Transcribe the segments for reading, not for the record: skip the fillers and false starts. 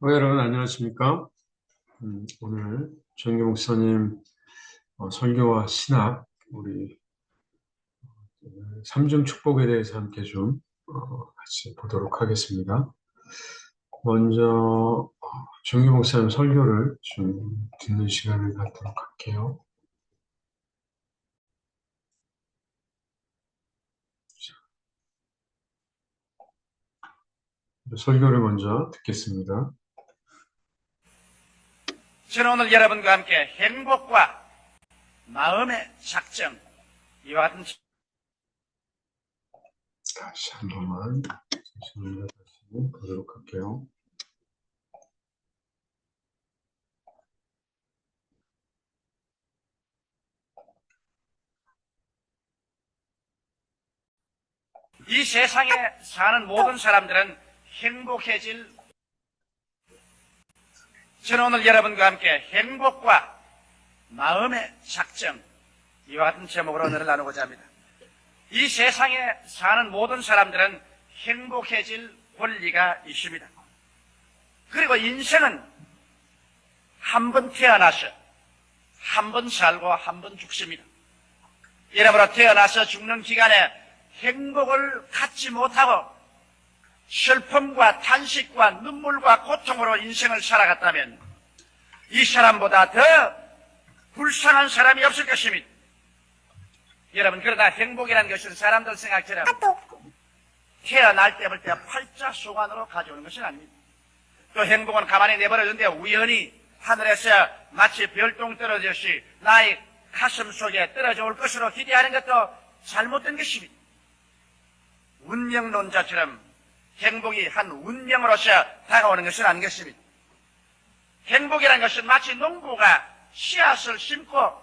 여러분 안녕하십니까? 오늘 정규 목사님 설교와 신학 우리 삼중 축복에 대해서 함께 좀 같이 보도록 하겠습니다. 먼저 정규 목사님 설교를 좀 듣는 시간을 갖도록 할게요. 설교를 먼저 듣겠습니다. 저는 오늘 여러분과 함께 행복과 마음의 작정, 이와 같은 다시 한 번만 다시 보도록 할게요. 이 세상에 사는 모든 사람들은 행복해질. 저는 오늘 여러분과 함께 행복과 마음의 작정, 이와 같은 제목으로 오늘 나누고자 합니다. 이 세상에 사는 모든 사람들은 행복해질 권리가 있습니다. 그리고 인생은 한 번 태어나서 한 번 살고 한 번 죽습니다. 이러므로 태어나서 죽는 기간에 행복을 갖지 못하고 슬픔과 탄식과 눈물과 고통으로 인생을 살아갔다면 이 사람보다 더 불쌍한 사람이 없을 것입니다. 여러분, 그러나 행복이라는 것은 사람들 생각처럼 태어날 때부터 팔자소관으로 가져오는 것은 아닙니다. 또 행복은 가만히 내버려두는데 우연히 하늘에서 마치 별똥 떨어졌듯이 나의 가슴 속에 떨어져 올 것으로 기대하는 것도 잘못된 것입니다. 운명론자처럼 행복이 한 운명으로서 다가오는 것은 아닌 것입니다. 행복이라는 것은 마치 농부가 씨앗을 심고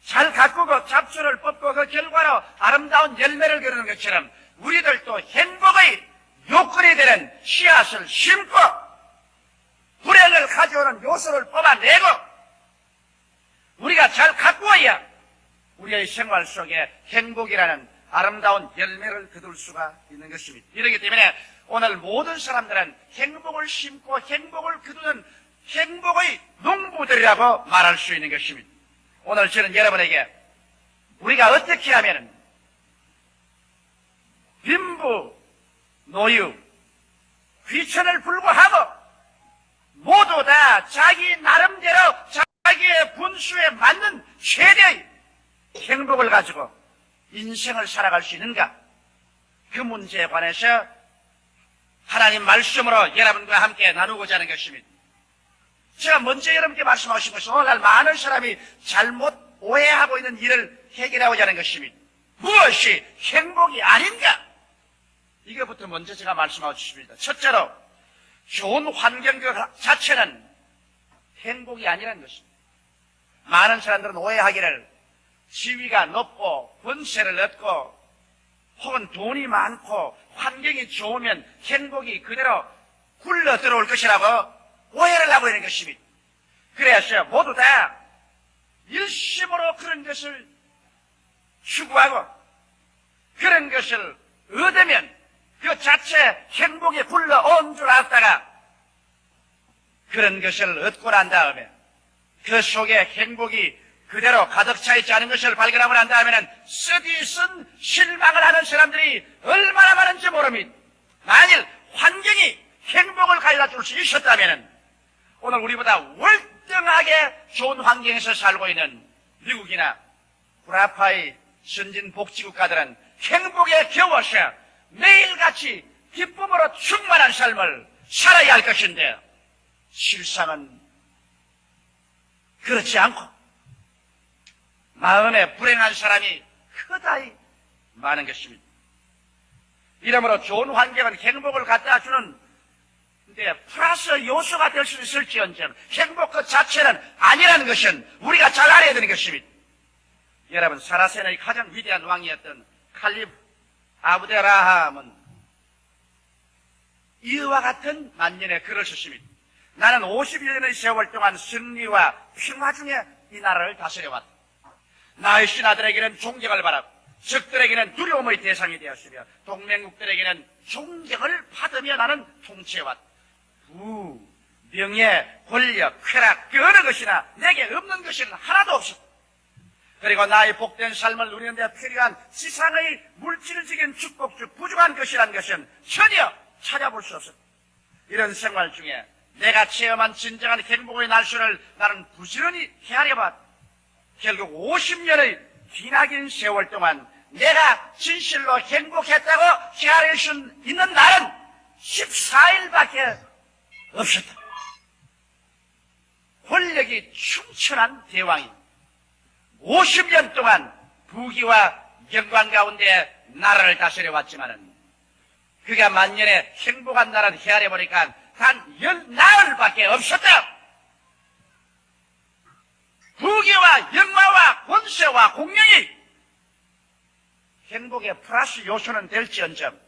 잘 가꾸고 잡초를 뽑고 그 결과로 아름다운 열매를 거두는 것처럼 우리들도 행복의 요건이 되는 씨앗을 심고 불행을 가져오는 요소를 뽑아내고 우리가 잘 가꾸어야 우리의 생활 속에 행복이라는 아름다운 열매를 거둘 수가 있는 것입니다. 이렇기 때문에 오늘 모든 사람들은 행복을 심고 행복을 거두는 행복의 농부들이라고 말할 수 있는 것입니다. 오늘 저는 여러분에게 우리가 어떻게 하면 빈부, 노유, 귀천을 불구하고 모두 다 자기 나름대로 자기의 분수에 맞는 최대의 행복을 가지고 인생을 살아갈 수 있는가? 그 문제에 관해서 하나님 말씀으로 여러분과 함께 나누고자 하는 것입니다. 제가 먼저 여러분께 말씀하고 싶은 것은 오늘날 많은 사람이 잘못 오해하고 있는 일을 해결하고자 하는 것입니다. 무엇이 행복이 아닌가? 이거부터 먼저 제가 말씀하고 싶습니다. 첫째로 좋은 환경 그 자체는 행복이 아니라는 것입니다. 많은 사람들은 오해하기를 지위가 높고 권세를 얻고 혹은 돈이 많고 환경이 좋으면 행복이 그대로 굴러 들어올 것이라고 오해를 하고 있는 것입니다. 그래서 모두 다 일심으로 그런 것을 추구하고 그런 것을 얻으면 그 자체 행복이 굴러온 줄 알았다가 그런 것을 얻고 난 다음에 그 속에 행복이 그대로 가득 차 있지 않은 것을 발견하고 난 다음에는 쓰디쓴 실망을 하는 사람들이 얼마나 많은지 모릅니다. 만일 환경이 행복을 가져다 줄 수 있었다면 오늘 우리보다 월등하게 좋은 환경에서 살고 있는 미국이나 구라파의 선진 복지국가들은 행복에 겨워서 매일같이 기쁨으로 충만한 삶을 살아야 할 것인데 실상은 그렇지 않고 마음에 불행한 사람이 크다이 많은 것입니다. 이러므로 좋은 환경은 행복을 갖다 주는 플러스 요소가 될 수 있을지언정 행복 그 자체는 아니라는 것은 우리가 잘 알아야 되는 것입니다. 여러분, 사라센의 가장 위대한 왕이었던 칼립 아브데라함은 이와 같은 만년의 글을 썼습니다. 나는 50년의 세월 동안 승리와 평화 중에 이 나라를 다스려왔다. 나의 신하들에게는 존경을 바라고 적들에게는 두려움의 대상이 되었으며 동맹국들에게는 존경을 받으며 나는 통치해왔다. 부, 명예, 권력, 쾌락 그 어느 것이나 내게 없는 것은 하나도 없었다. 그리고 나의 복된 삶을 누리는 데 필요한 세상의 물질적인 축복 중 부족한 것이란 것은 전혀 찾아볼 수 없었다. 이런 생활 중에 내가 체험한 진정한 행복의 날수를 나는 부지런히 헤아려봤다. 결국 50년의 기나긴 세월 동안 내가 진실로 행복했다고 헤아릴 수 있는 날은 14일밖에 없었다. 권력이 충천한 대왕이 50년 동안 부귀와 영광 가운데 나라를 다스려왔지만은 그가 만년에 행복한 나라를 헤아려보니까 단 10나흘밖에 없었다. 부귀와 영화와 권세와 공명이 행복의 플러스 요소는 될지언정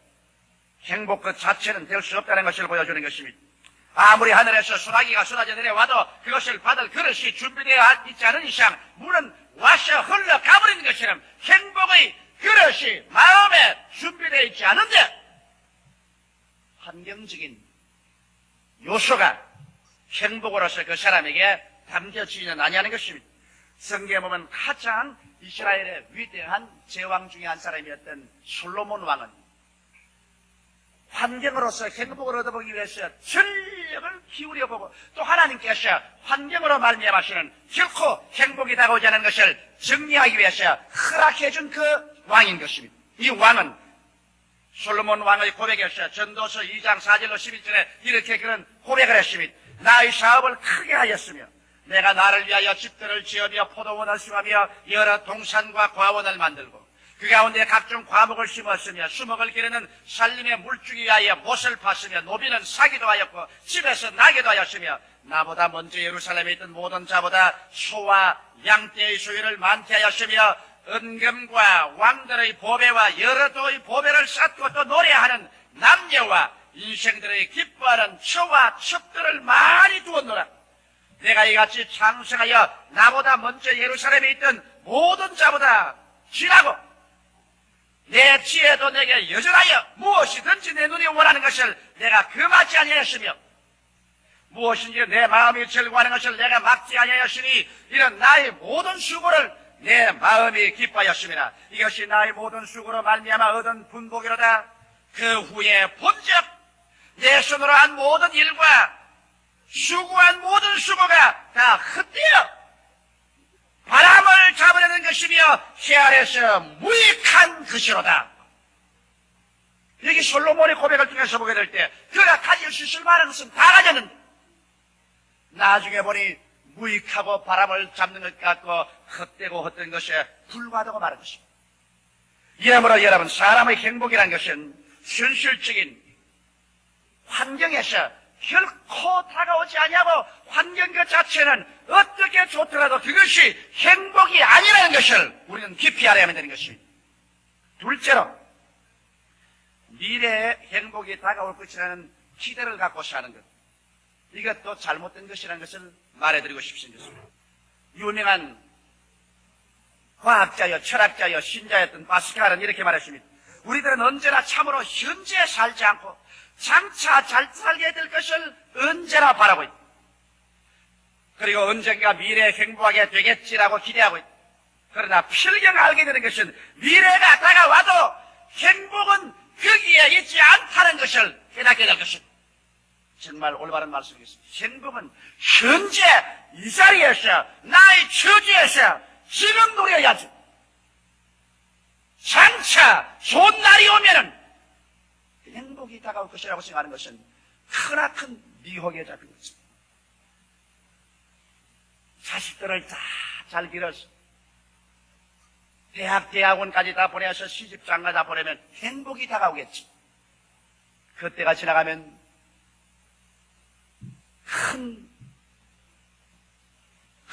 행복 그 자체는 될 수 없다는 것을 보여주는 것입니다. 아무리 하늘에서 소나기가 쏟아져 내려와도 그것을 받을 그릇이 준비되어 있지 않은 이상 물은 와서 흘러가버리는 것처럼 행복의 그릇이 마음에 준비되어 있지 않은데 환경적인 요소가 행복으로서 그 사람에게 담겨지지는 아니하는 것입니다. 성경에 보면 가장 이스라엘의 위대한 제왕 중에 한 사람이었던 솔로몬 왕은 환경으로서 행복을 얻어보기 위해서 전력을 기울여보고 또 하나님께서 환경으로 말미암아서는 결코 행복이 다가오지 않은 것을 정리하기 위해서 허락해준 그 왕인 것입니다. 이 왕은 솔로몬 왕의 고백에서 전도서 2장 4절로 11절에 이렇게 그런 고백을 했습니다. 나의 사업을 크게 하였으며 내가 나를 위하여 집들을 지으며 포도원을 심으며 여러 동산과 과원을 만들고 그 가운데 각종 과목을 심었으며 수목을 기르는 살림의 물주기 위하여 못을 팠으며 노비는 사기도 하였고 집에서 나게도 하였으며 나보다 먼저 예루살렘에 있던 모든 자보다 소와 양떼의 소유를 많게 하였으며 은금과 왕들의 보배와 여러 도의 보배를 쌓고 또 노래하는 남녀와 인생들의 기뻐하는 처와 첩들을 많이 두었노라. 내가 이같이 창성하여 나보다 먼저 예루살렘에 있던 모든 자보다 지나고 내 지혜도 내게 여전하여 무엇이든지 내 눈이 원하는 것을 내가 금하지 아니하였으며 무엇인지 내 마음이 즐거워하는 것을 내가 막지 아니하였으니 이런 나의 모든 수고를 내 마음이 기뻐하였습니다. 이것이 나의 모든 수고로 말미암아 얻은 분복이로다. 그 후에 본즉 내 손으로 한 모든 일과 수고한 모든 수고가 다 헛되어 바람을 잡으려는 것이며 새 아래서 무익한 것이로다. 여기 솔로몬의 고백을 통해서 보게 될 때 그가 가질 수 있을 만한 것은 다 가졌는데 나중에 보니 무익하고 바람을 잡는 것 같고 헛되고 헛된 것에 불과하다고 말한 것입니다. 이러므로 여러분 사람의 행복이라는 것은 현실적인 환경에서 결코 다가오지 아니하고 환경 그 자체는 어떻게 좋더라도 그것이 행복이 아니라는 것을 우리는 깊이 알아야만 되는 것입니다. 둘째로 미래의 행복이 다가올 것이라는 기대를 갖고 사는 것, 이것도 잘못된 것이라는 것을 말해드리고 싶습니다. 유명한 과학자여 철학자여 신자였던 파스칼은 이렇게 말했습니다. 우리들은 언제나 참으로 현재에 살지 않고 장차 잘 살게 될 것을 언제나 바라고 있다. 그리고 언젠가 미래에 행복하게 되겠지라고 기대하고 있다. 그러나 필경 알게 되는 것은 미래가 다가와도 행복은 거기에 있지 않다는 것을 깨닫게 될 것입니다. 정말 올바른 말씀이겠습니다. 행복은 현재 이 자리에서 나의 처지에서 지금 누려야지. 장차 좋은 날이 오면은 행복이 다가올 것이라고 생각하는 것은 크나큰 미혹에 잡힌 것입니다. 자식들을 다 잘 길어서 대학원까지 다 보내서 시집장가 다 보내면 행복이 다가오겠지. 그때가 지나가면 큰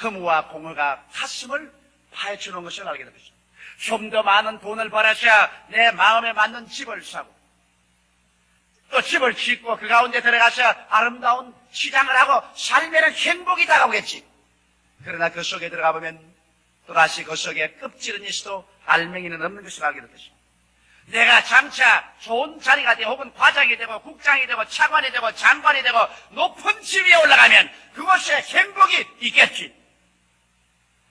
허무와 공허가 가슴을 파헤쳐놓은 것을 알게 됩니다. 좀 더 많은 돈을 벌어서 내 마음에 맞는 집을 사고 또 집을 짓고 그 가운데 들어가서 아름다운 시장을 하고 살면은 행복이 다가오겠지. 그러나 그 속에 들어가 보면 또다시 그 속에 껍질은 있어도 알맹이는 없는 것을 알게 될 것입니다. 내가 장차 좋은 자리가 되고 혹은 과장이 되고 국장이 되고 차관이 되고 장관이 되고 높은 지위에 올라가면 그곳에 행복이 있겠지.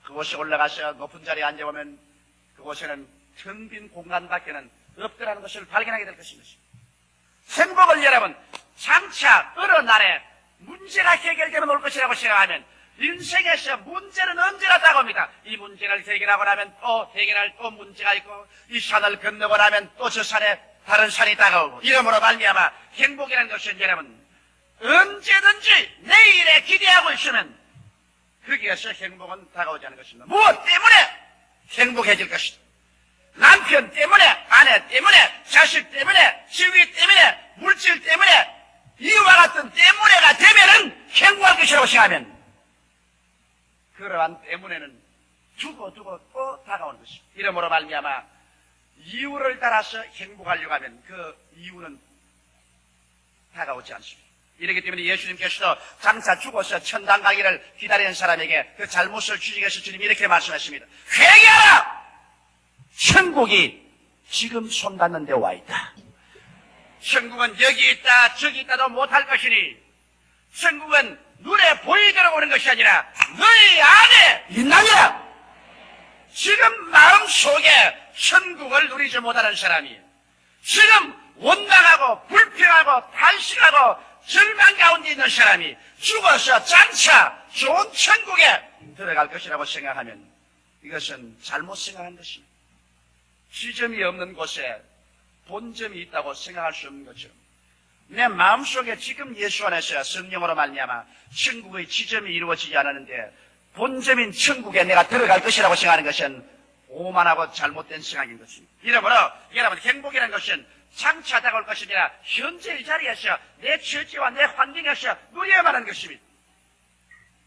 그곳에 올라가서 높은 자리에 앉아보면 그곳에는 텅 빈 공간밖에는 없더라는 것을 발견하게 될 것인 것입니다. 행복을 여러분 장차 어느 날에 문제가 해결되면 올 것이라고 생각하면 인생에서 문제는 언제나 다가옵니다. 이 문제를 해결하고 나면 또 해결할 또 문제가 있고 이 산을 건너고 나면 또 저 산에 다른 산이 다가오고 이러므로 말미암아 행복이라는 것은 여러분 언제든지 내일에 기대하고 있으면 거기에서 행복은 다가오지 않는 것입니다. 무엇 때문에 행복해질 것이다. 남편 때문에, 아내 때문에, 자식 때문에, 지위 때문에, 물질 때문에 이와 같은 때문에가 되면은 행복할 것이라고 생각하면 그러한 때문에는 두고 또 다가오는 것입니다. 이러므로 말미암아 이유를 따라서 행복하려고 하면 그 이유는 다가오지 않습니다. 이렇기 때문에 예수님께서도 장차 죽어서 천당 가기를 기다리는 사람에게 그 잘못을 지적해서 주님이 이렇게 말씀하십니다. 회개하라! 천국이 지금 손 닿는 데 와 있다. 천국은 여기 있다 저기 있다도 못할 것이니 천국은 눈에 보이도록 오는 것이 아니라 너희 안에 있나니라. 지금 마음속에 천국을 누리지 못하는 사람이 지금 원망하고 불평하고 탄식하고 절망 가운데 있는 사람이 죽어서 장차 좋은 천국에 들어갈 것이라고 생각하면 이것은 잘못 생각한 것입니다. 지점이 없는 곳에 본점이 있다고 생각할 수 없는 거죠. 내 마음속에 지금 예수 안에서 성령으로 말미암아 천국의 지점이 이루어지지 않았는데 본점인 천국에 내가 들어갈 것이라고 생각하는 것은 오만하고 잘못된 생각인 것입니다. 이러므로 여러분 행복이라는 것은 장차 다가올 것이 아니라 현재 이 자리에서 내 처지와 내 환경에서 누려야만 하는 것입니다.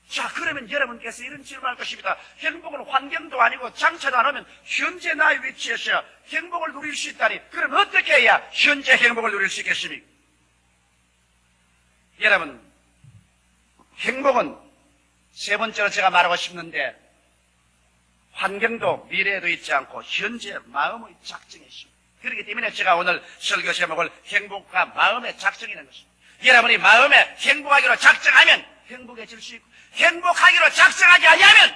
자, 그러면 여러분께서 이런 질문을 할 것입니다. 행복은 환경도 아니고 장차도 안 오면 현재 나의 위치에서 행복을 누릴 수 있다니 그럼 어떻게 해야 현재 행복을 누릴 수 있겠습니까? 여러분 행복은 세 번째로 제가 말하고 싶는데 환경도 미래에도 있지 않고 현재 마음의 작정에 있습니다. 그렇기 때문에 제가 오늘 설교 제목을 행복과 마음의 작정이라는 것입니다. 여러분이 마음에 행복하기로 작정하면 행복해질 수 있고 행복하기로 작정하지 아니하면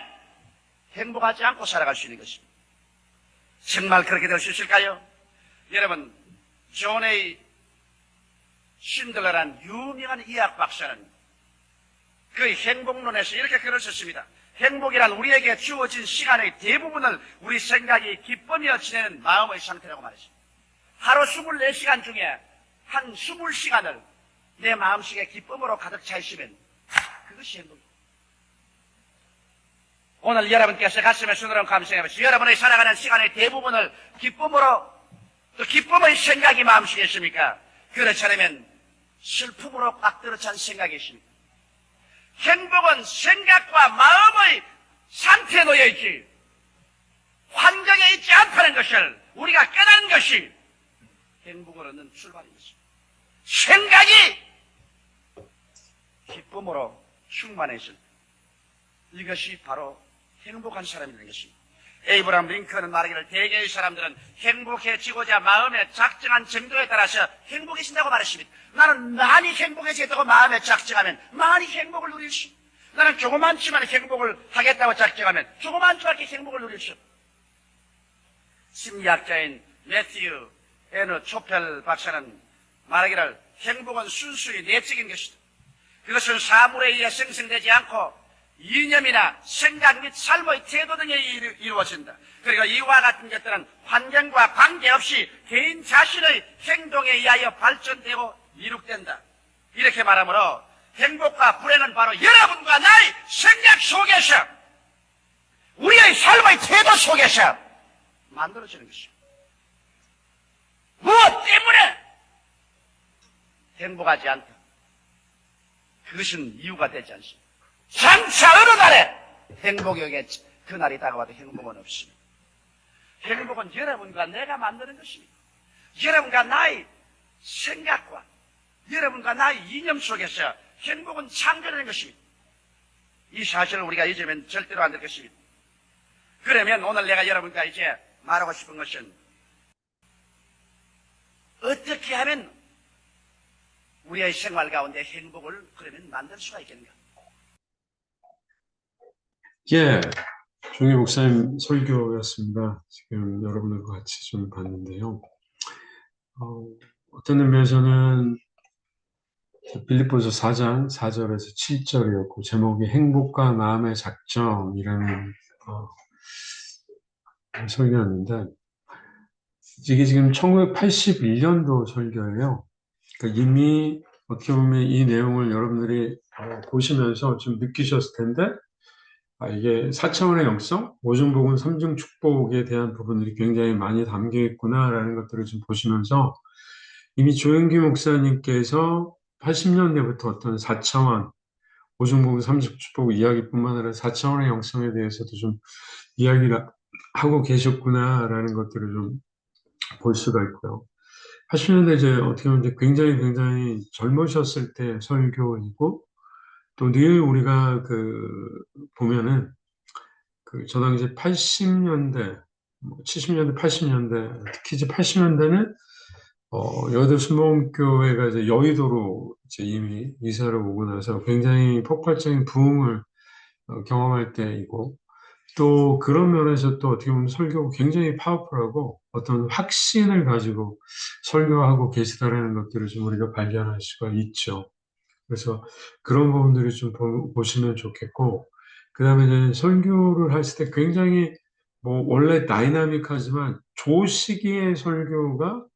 행복하지 않고 살아갈 수 있는 것입니다. 정말 그렇게 될 수 있을까요? 여러분 존 A 신들러란 유명한 의학 박사는 그의 행복론에서 이렇게 글을 썼습니다. 행복이란 우리에게 주어진 시간의 대부분을 우리 생각이 기쁘며 지내는 마음의 상태라고 말했습니다. 하루 24시간 중에 한 20시간을 내 마음속에 기쁨으로 가득 차 있으면 그것이 행복입니다. 오늘 여러분께서 가슴에 손으로 감상해보시죠. 여러분의 살아가는 시간의 대부분을 기쁨으로 또 기쁨의 생각이 마음속에 있습니까? 그렇지 않으면 슬픔으로 꽉 들어찬 생각이 있습니다. 행복은 생각과 마음의 상태에 놓여있지 환경에 있지 않다는 것을 우리가 깨닫는 것이 행복을 얻는 출발인 것입니다. 생각이 기쁨으로 충만해질 때 이것이 바로 행복한 사람이라는 것입니다. 에이브람 링컨은 말하기를 대개의 사람들은 행복해지고자 마음에 작정한 정도에 따라서 행복해진다고 말했습니다. 나는 많이 행복해지겠다고 마음에 작정하면 많이 행복을 누릴 수, 나는 조그만치만 행복을 하겠다고 작정하면 조그만치밖에 행복을 누릴 수. 심리학자인 매튜 N. 초펠 박사는 말하기를 행복은 순수히 내적인 것이다. 그것은 사물에 의해 생성되지 않고 이념이나 생각 및 삶의 태도 등에 이루어진다. 그리고 이와 같은 것들은 환경과 관계없이 개인 자신의 행동에 의하여 발전되고 이룩된다. 이렇게 말하므로 행복과 불행은 바로 여러분과 나의 생각 속에서 우리의 삶의 태도 속에서 만들어지는 것입니다. 무엇 때문에 행복하지 않다. 그것은 이유가 되지 않습니다. 장차 어느 날에 행복이 오겠지. 그 날이 다가와도 행복은 없습니다. 행복은 여러분과 내가 만드는 것입니다. 여러분과 나의 생각과 여러분과 나의 이념 속에서 행복은 창조되는 것입니다. 이 사실을 우리가 잊으면 절대로 안 될 것입니다. 그러면 오늘 내가 여러분과 이제 말하고 싶은 것은 어떻게 하면 우리의 생활 가운데 행복을 그러면 만들 수가 있겠는가? 예, 종희 목사님 설교였습니다. 지금 여러분들과 같이 좀 봤는데요. 어떤 의미에서는 빌립보서 4장 4절에서 7절이었고, 제목이 행복과 마음의 작정이라는 설교였는데, 이게 지금 1981년도 설교예요. 그러니까 이미 어떻게 보면 이 내용을 여러분들이 보시면서 좀 느끼셨을 텐데, 이게 4차원의 영성, 오중복음 3중 축복에 대한 부분들이 굉장히 많이 담겨 있구나라는 것들을 좀 보시면서 이미 조영기 목사님께서 80년대부터 어떤 4차원, 오중복음 3중 축복 이야기뿐만 아니라 4차원의 영성에 대해서도 좀 이야기를 하고 계셨구나라는 것들을 좀 볼 수가 있고요. 80년대 이제 어떻게 보면 이제 굉장히 젊으셨을 때 설교이고 또 늘 우리가 보면은 저 당시 80년대, 70년대, 80년대, 특히 이제 80년대는, 여의도 순복음교회가 이제 여의도로 이제 이미 이사를 오고 나서 굉장히 폭발적인 부흥을 경험할 때이고, 또 그런 면에서 또 어떻게 보면 설교가 굉장히 파워풀하고 어떤 확신을 가지고 설교하고 계시다라는 것들을 좀 우리가 발견할 수가 있죠. 그래서 그런 부분들을 좀 보시면 좋겠고, 그 다음에 이제 설교를 했을 때 굉장히 뭐 원래 다이나믹하지만 조시기의 설교가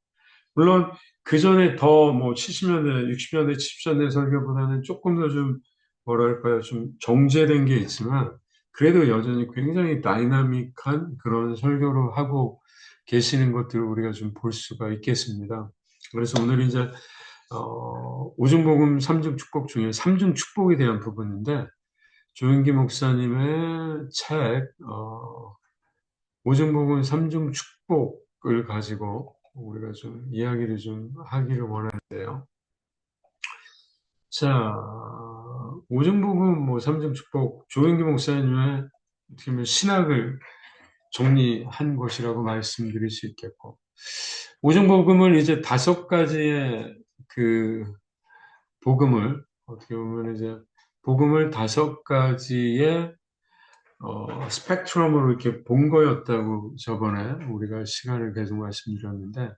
물론 그 전에 더 뭐 70년대, 60년대, 70년대 설교보다는 조금 더 좀 뭐랄까요, 좀 정제된 게 있지만 그래도 여전히 굉장히 다이나믹한 그런 설교를 하고 계시는 것들을 우리가 좀 볼 수가 있겠습니다. 그래서 오늘 이제 오중복음 3중 축복 중에 3중 축복에 대한 부분인데 조윤기 목사님의 책 오중복음 3중 축복을 가지고 우리가 좀 이야기를 좀 하기를 원하는데요. 자, 오중복음 뭐 3중 축복 조윤기 목사님의 어떻게 보면 신학을 정리한 것이라고 말씀드릴 수 있겠고 오중복음을 이제 5가지의 복음을 어떻게 보면 이제 복음을 5가지의 스펙트럼으로 이렇게 본 거였다고 저번에 우리가 시간을 계속 말씀드렸는데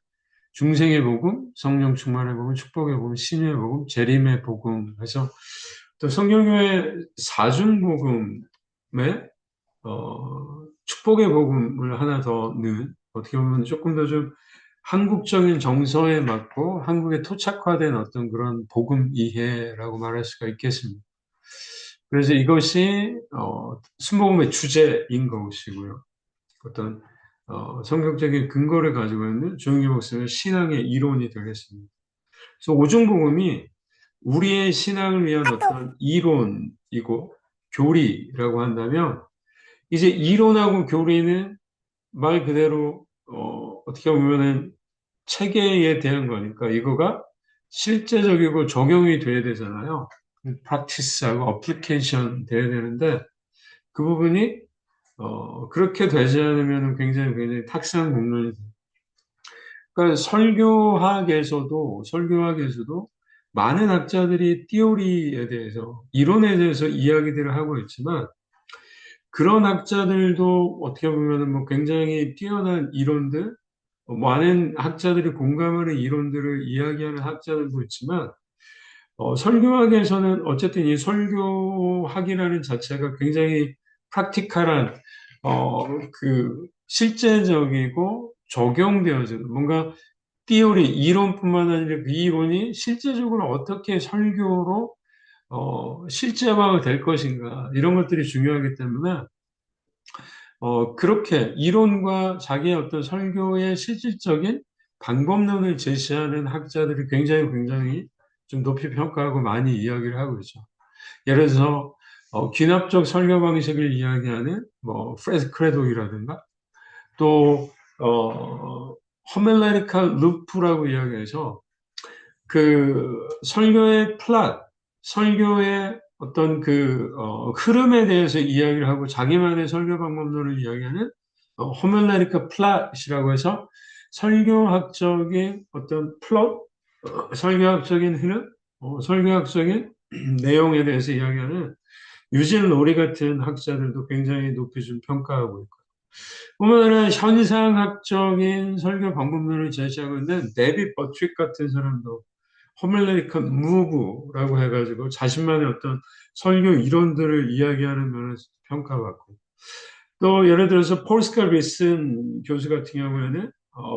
중생의 복음, 성령 충만의 복음, 축복의 복음, 신유의 복음, 재림의 복음 해서 또 성경교회 4중 복음에 축복의 복음을 하나 더 넣은 어떻게 보면 조금 더 좀 한국적인 정서에 맞고 한국에 토착화된 어떤 그런 복음 이해라고 말할 수가 있겠습니다. 그래서 이것이 순복음의 주제인 것이고요. 어떤 성경적인 근거를 가지고 있는 조영기 목사님의 신앙의 이론이 되겠습니다. 그래서 오중복음이 우리의 신앙을 위한 어떤 이론이고 교리라고 한다면 이제 이론하고 교리는 말 그대로 어떻게 보면은 체계에 대한 거니까 이거가 실제적이고 적용이 돼야 되잖아요. practice하고 application 돼야 되는데 그 부분이 그렇게 되지 않으면 굉장히 탁상 공론이 돼요. 그러니까 설교학에서도 많은 학자들이 티오리에 대해서 이론에 대해서 이야기들을 하고 있지만 그런 학자들도 어떻게 보면은 뭐 굉장히 뛰어난 이론들, 많은 학자들이 공감하는 이론들을 이야기하는 학자들도 있지만, 설교학에서는 어쨌든 이 설교학이라는 자체가 굉장히 프랙티컬한, 실제적이고 적용되어지는 뭔가 띠오리, 이론뿐만 아니라 그 이론이 실제적으로 어떻게 설교로 실제화가 될 것인가 이런 것들이 중요하기 때문에 그렇게 이론과 자기의 어떤 설교의 실질적인 방법론을 제시하는 학자들이 굉장히 좀 높이 평가하고 많이 이야기를 하고 있죠. 예를 들어서 귀납적 설교 방식을 이야기하는 뭐 프레드 크레독이라든가 또 호멜레리칼 루프라고 이야기해서 설교의 플랫, 설교의 어떤 흐름에 대해서 이야기를 하고 자기만의 설교 방법론을 이야기하는 호멜레리카 플랫이라고 해서 설교학적인 어떤 플롯, 설교학적인 흐름, 설교학적인 내용에 대해서 이야기하는 유진 로리 같은 학자들도 굉장히 높이 좀 평가하고 있고, 보면은 현상학적인 설교 방법론을 제시하고 있는 데비 버트릭 같은 사람도 허멜레니칸 무브라고 해가지고 자신만의 어떤 설교 이론들을 이야기하는 면에서 평가받고, 또 예를 들어서 폴 스칼비슨 교수 같은 경우에는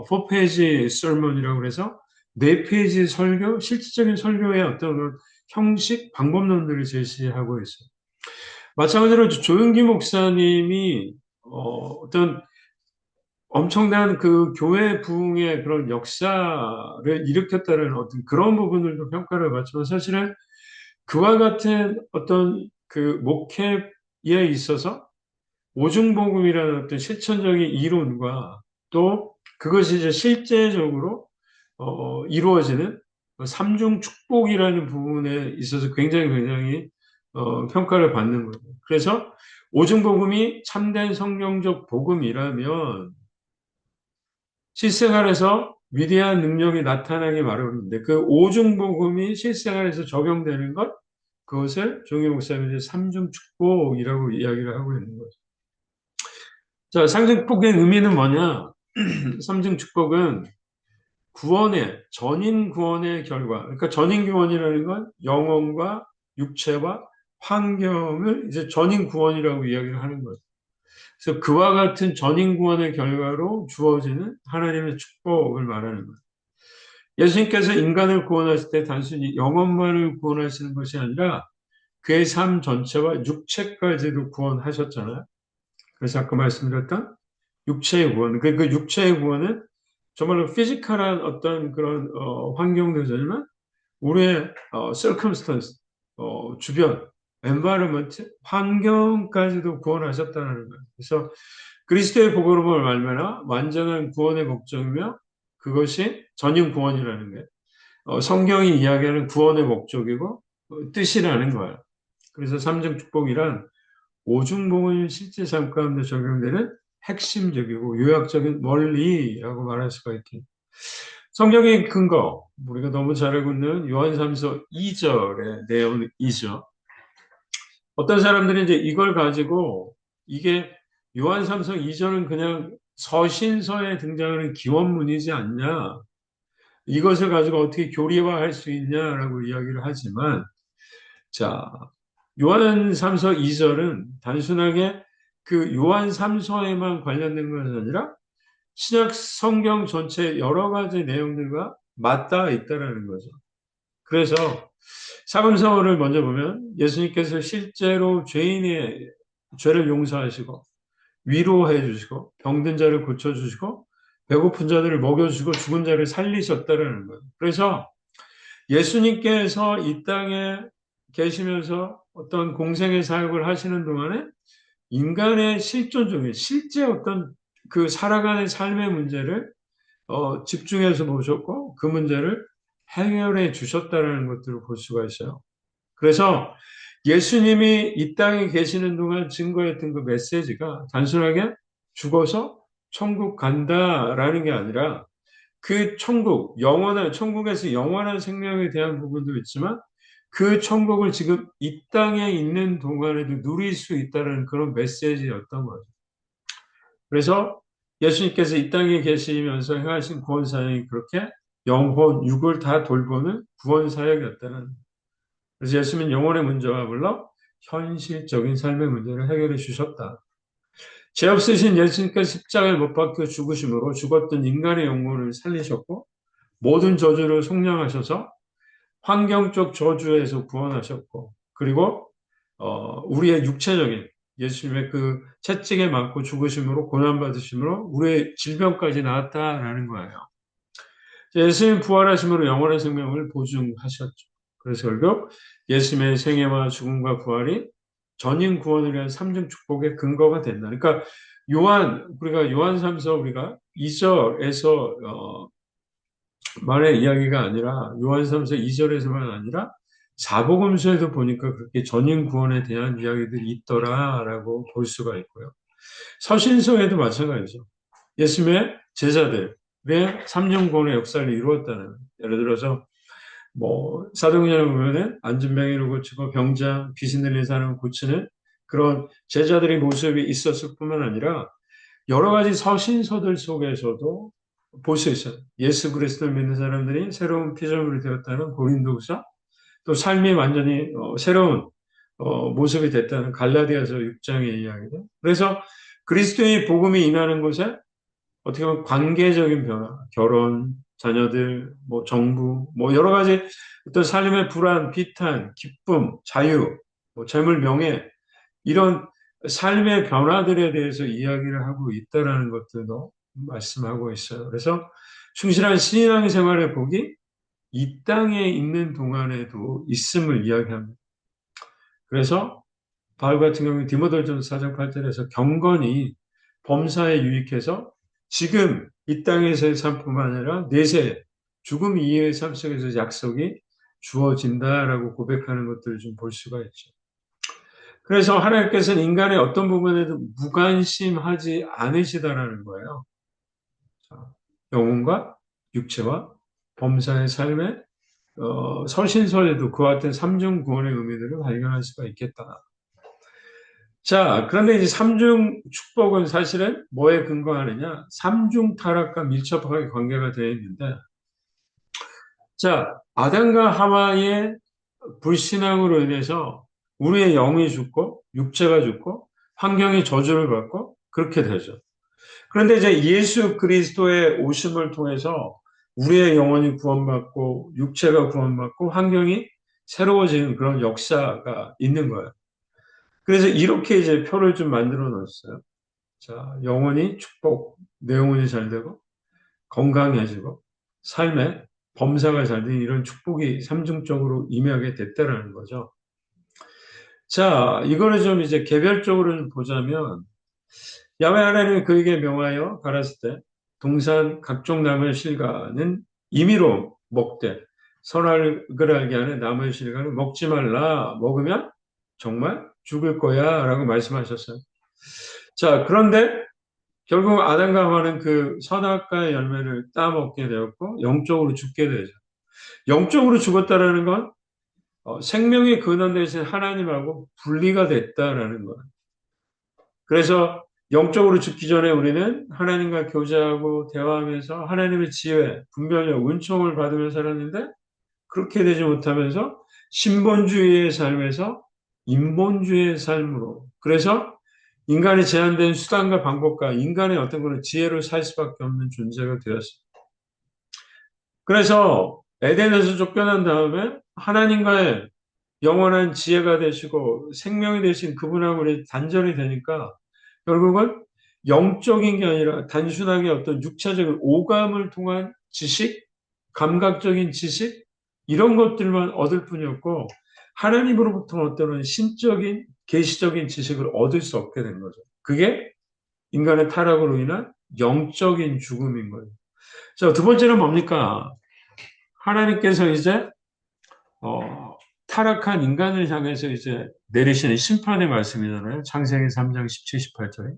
4페이지 sermon이라고 해서 4페이지 설교, 실질적인 설교의 어떤 그런 형식, 방법론들을 제시하고 있어요. 마찬가지로 조용기 목사님이 어떤 엄청난 그 교회 부흥의 그런 역사를 일으켰다는 어떤 그런 부분들도 평가를 받지만, 사실은 그와 같은 어떤 그 목회에 있어서 오중복음이라는 어떤 실천적인 이론과 또 그것이 이제 실제적으로 이루어지는 삼중 축복이라는 부분에 있어서 굉장히 평가를 받는 거예요. 그래서 오중복음이 참된 성경적 복음이라면 실생활에서 위대한 능력이 나타나기 마련인데, 그 오중복음이 실생활에서 적용되는 것, 그것을 종교 목사님이 삼중 축복이라고 이야기를 하고 있는 거죠. 자, 상중축복의 의미는 뭐냐? 삼중축복은 구원의, 전인 구원의 결과. 그러니까 전인 구원이라는 건 영혼과 육체와 환경을 이제 전인 구원이라고 이야기를 하는 거죠. 그래서 그와 같은 전인 구원의 결과로 주어지는 하나님의 축복을 말하는 거예요. 예수님께서 인간을 구원하실 때 단순히 영혼만을 구원하시는 것이 아니라 그의 삶 전체와 육체까지도 구원하셨잖아요. 그래서 아까 말씀드렸던 육체의 구원. 그 육체의 구원은 정말로 피지컬한 어떤 그런 환경도 되지만 우리의 circumstance, 주변, environment, 환경까지도 구원하셨다는 거예요. 그래서 그리스도의 복음을 말미암아 완전한 구원의 목적이며 그것이 전인 구원이라는 거예요. 성경이 이야기하는 구원의 목적이고 뜻이라는 거예요. 그래서 삼중 축복이란 오중복음이 실제 삶 가운데 적용되는 핵심적이고 요약적인 원리라고 말할 수가 있겠죠. 성경의 근거, 우리가 너무 잘 알고 있는 요한삼서 2절의 내용이죠. 어떤 사람들이 이제 이걸 가지고 이게 요한삼서 2절은 그냥 서신서에 등장하는 기원문이지 않냐, 이것을 가지고 어떻게 교리화할 수 있냐라고 이야기를 하지만, 자, 요한 3서 2절은 단순하게 그 요한 3서에만 관련된 것이 아니라 신약 성경 전체 여러 가지 내용들과 맞닿아 있다라는 거죠. 그래서 사금서를 먼저 보면 예수님께서 실제로 죄인의 죄를 용서하시고 위로해 주시고 병든 자를 고쳐 주시고 배고픈 자들을 먹여 주시고 죽은 자를 살리셨다라는 거예요. 그래서 예수님께서 이 땅에 계시면서 어떤 공생의 사역을 하시는 동안에 인간의 실존적인 실제 어떤 그 살아가는 삶의 문제를 집중해서 보셨고 그 문제를 해결해 주셨다는 것들을 볼 수가 있어요. 그래서 예수님이 이 땅에 계시는 동안 증거했던 그 메시지가 단순하게 죽어서 천국 간다라는 게 아니라 그 천국, 영원한, 천국에서 영원한 생명에 대한 부분도 있지만 그 천국을 지금 이 땅에 있는 동안에도 누릴 수 있다는 그런 메시지였던 거죠. 그래서 예수님께서 이 땅에 계시면서 행하신 구원 사역이 그렇게 영혼, 육을 다 돌보는 구원 사역이었다는. 그래서 예수님은 영혼의 문제와 물러 현실적인 삶의 문제를 해결해 주셨다. 죄 없으신 예수님께서 십자가에 못 박혀 죽으심으로 죽었던 인간의 영혼을 살리셨고 모든 저주를 속량하셔서 환경적 저주에서 구원하셨고, 그리고 우리의 육체적인 예수님의 그 채찍에 맞고 죽으심으로 고난받으심으로 우리의 질병까지 나았다라는 거예요. 예수님 부활하심으로 영원한 생명을 보증하셨죠. 그래서 결국 예수님의 생애와 죽음과 부활이 전인 구원을 위한 삼중 축복의 근거가 된다. 그러니까 우리가 요한3서 우리가 2절에서 말의 이야기가 아니라 요한3서 2절에서만 아니라 사복음서에도 보니까 그렇게 전인 구원에 대한 이야기들이 있더라라고 볼 수가 있고요. 서신서에도 마찬가지죠. 예수님의 제자들, 삼중고의 역사를 이루었다는. 예를 들어서 사도행전에 보면은 안진뱅이를 고치고 병자, 귀신 들린 사람을 고치는 그런 제자들의 모습이 있었을 뿐만 아니라 여러 가지 서신서들 속에서도 볼 수 있어요. 예수 그리스도를 믿는 사람들이 새로운 피조물이 되었다는 고린도후서, 또 삶이 완전히 새로운 모습이 됐다는 갈라디아서 6장의 이야기들. 그래서 그리스도의 복음이 임하는 곳에 어떻게 보면 관계적인 변화, 결혼, 자녀들, 정부, 여러 가지 어떤 삶의 불안, 비탄, 기쁨, 자유, 재물, 명예, 이런 삶의 변화들에 대해서 이야기를 하고 있다라는 것들도 말씀하고 있어요. 그래서 충실한 신앙 생활의 복이 이 땅에 있는 동안에도 있음을 이야기합니다. 그래서 바울 같은 경우는 디모데전서 4장 8절에서 경건이 범사에 유익해서 지금 이 땅에서의 삶뿐만 아니라 내세 죽음 이후의 삶 속에서 약속이 주어진다라고 고백하는 것들을 좀 볼 수가 있죠. 그래서 하나님께서는 인간의 어떤 부분에도 무관심하지 않으시다라는 거예요. 영혼과 육체와 범사의 삶의 서신서에도 그와 같은 삼중 구원의 의미들을 발견할 수가 있겠다. 자, 그런데 이제 삼중 축복은 사실은 뭐에 근거하느냐? 삼중 타락과 밀접하게 관계가 되어 있는데, 자, 아담과 하와의 불신앙으로 인해서 우리의 영이 죽고, 육체가 죽고, 환경이 저주를 받고, 그렇게 되죠. 그런데 이제 예수 그리스도의 오심을 통해서 우리의 영혼이 구원받고, 육체가 구원받고, 환경이 새로워지는 그런 역사가 있는 거예요. 그래서 이렇게 이제 표를 좀 만들어 놓았어요. 자, 영혼이 축복, 내 영혼이 잘 되고, 건강해지고, 삶에 범사가 잘 되는 이런 축복이 삼중적으로 임하게 됐다라는 거죠. 자, 이거를 좀 이제 개별적으로 좀 보자면, 야훼 하나님이 그에게 명하여 가라사대 때, 동산 각종 나무의 실과는 임의로 먹되, 선악을 알게 하는 나무의 실과는 먹지 말라. 먹으면 정말 죽을 거야. 라고 말씀하셨어요. 자, 그런데 결국 아담과 하와는 그 선악과의 열매를 따먹게 되었고 영적으로 죽게 되죠. 영적으로 죽었다라는 건 생명의 근원 대신 하나님하고 분리가 됐다라는 거예요. 그래서 영적으로 죽기 전에 우리는 하나님과 교제하고 대화하면서 하나님의 지혜, 분별력, 은총을 받으며 살았는데 그렇게 되지 못하면서 신본주의의 삶에서 인본주의의 삶으로, 그래서 인간의 제한된 수단과 방법과 인간의 어떤 그런 지혜로 살 수밖에 없는 존재가 되었습니다. 그래서 에덴에서 쫓겨난 다음에 하나님과의 영원한 지혜가 되시고 생명이 되신 그분하고 우리 단절이 되니까 결국은 영적인 게 아니라 단순하게 어떤 육체적인 오감을 통한 지식, 감각적인 지식, 이런 것들만 얻을 뿐이었고 하나님으로부터 어떤 신적인 계시적인 지식을 얻을 수 없게 된 거죠. 그게 인간의 타락으로 인한 영적인 죽음인 거예요. 자, 두 번째는 뭡니까? 하나님께서 이제 타락한 인간을 향해서 이제 내리시는 심판의 말씀이잖아요. 창세기 3장 17, 18절에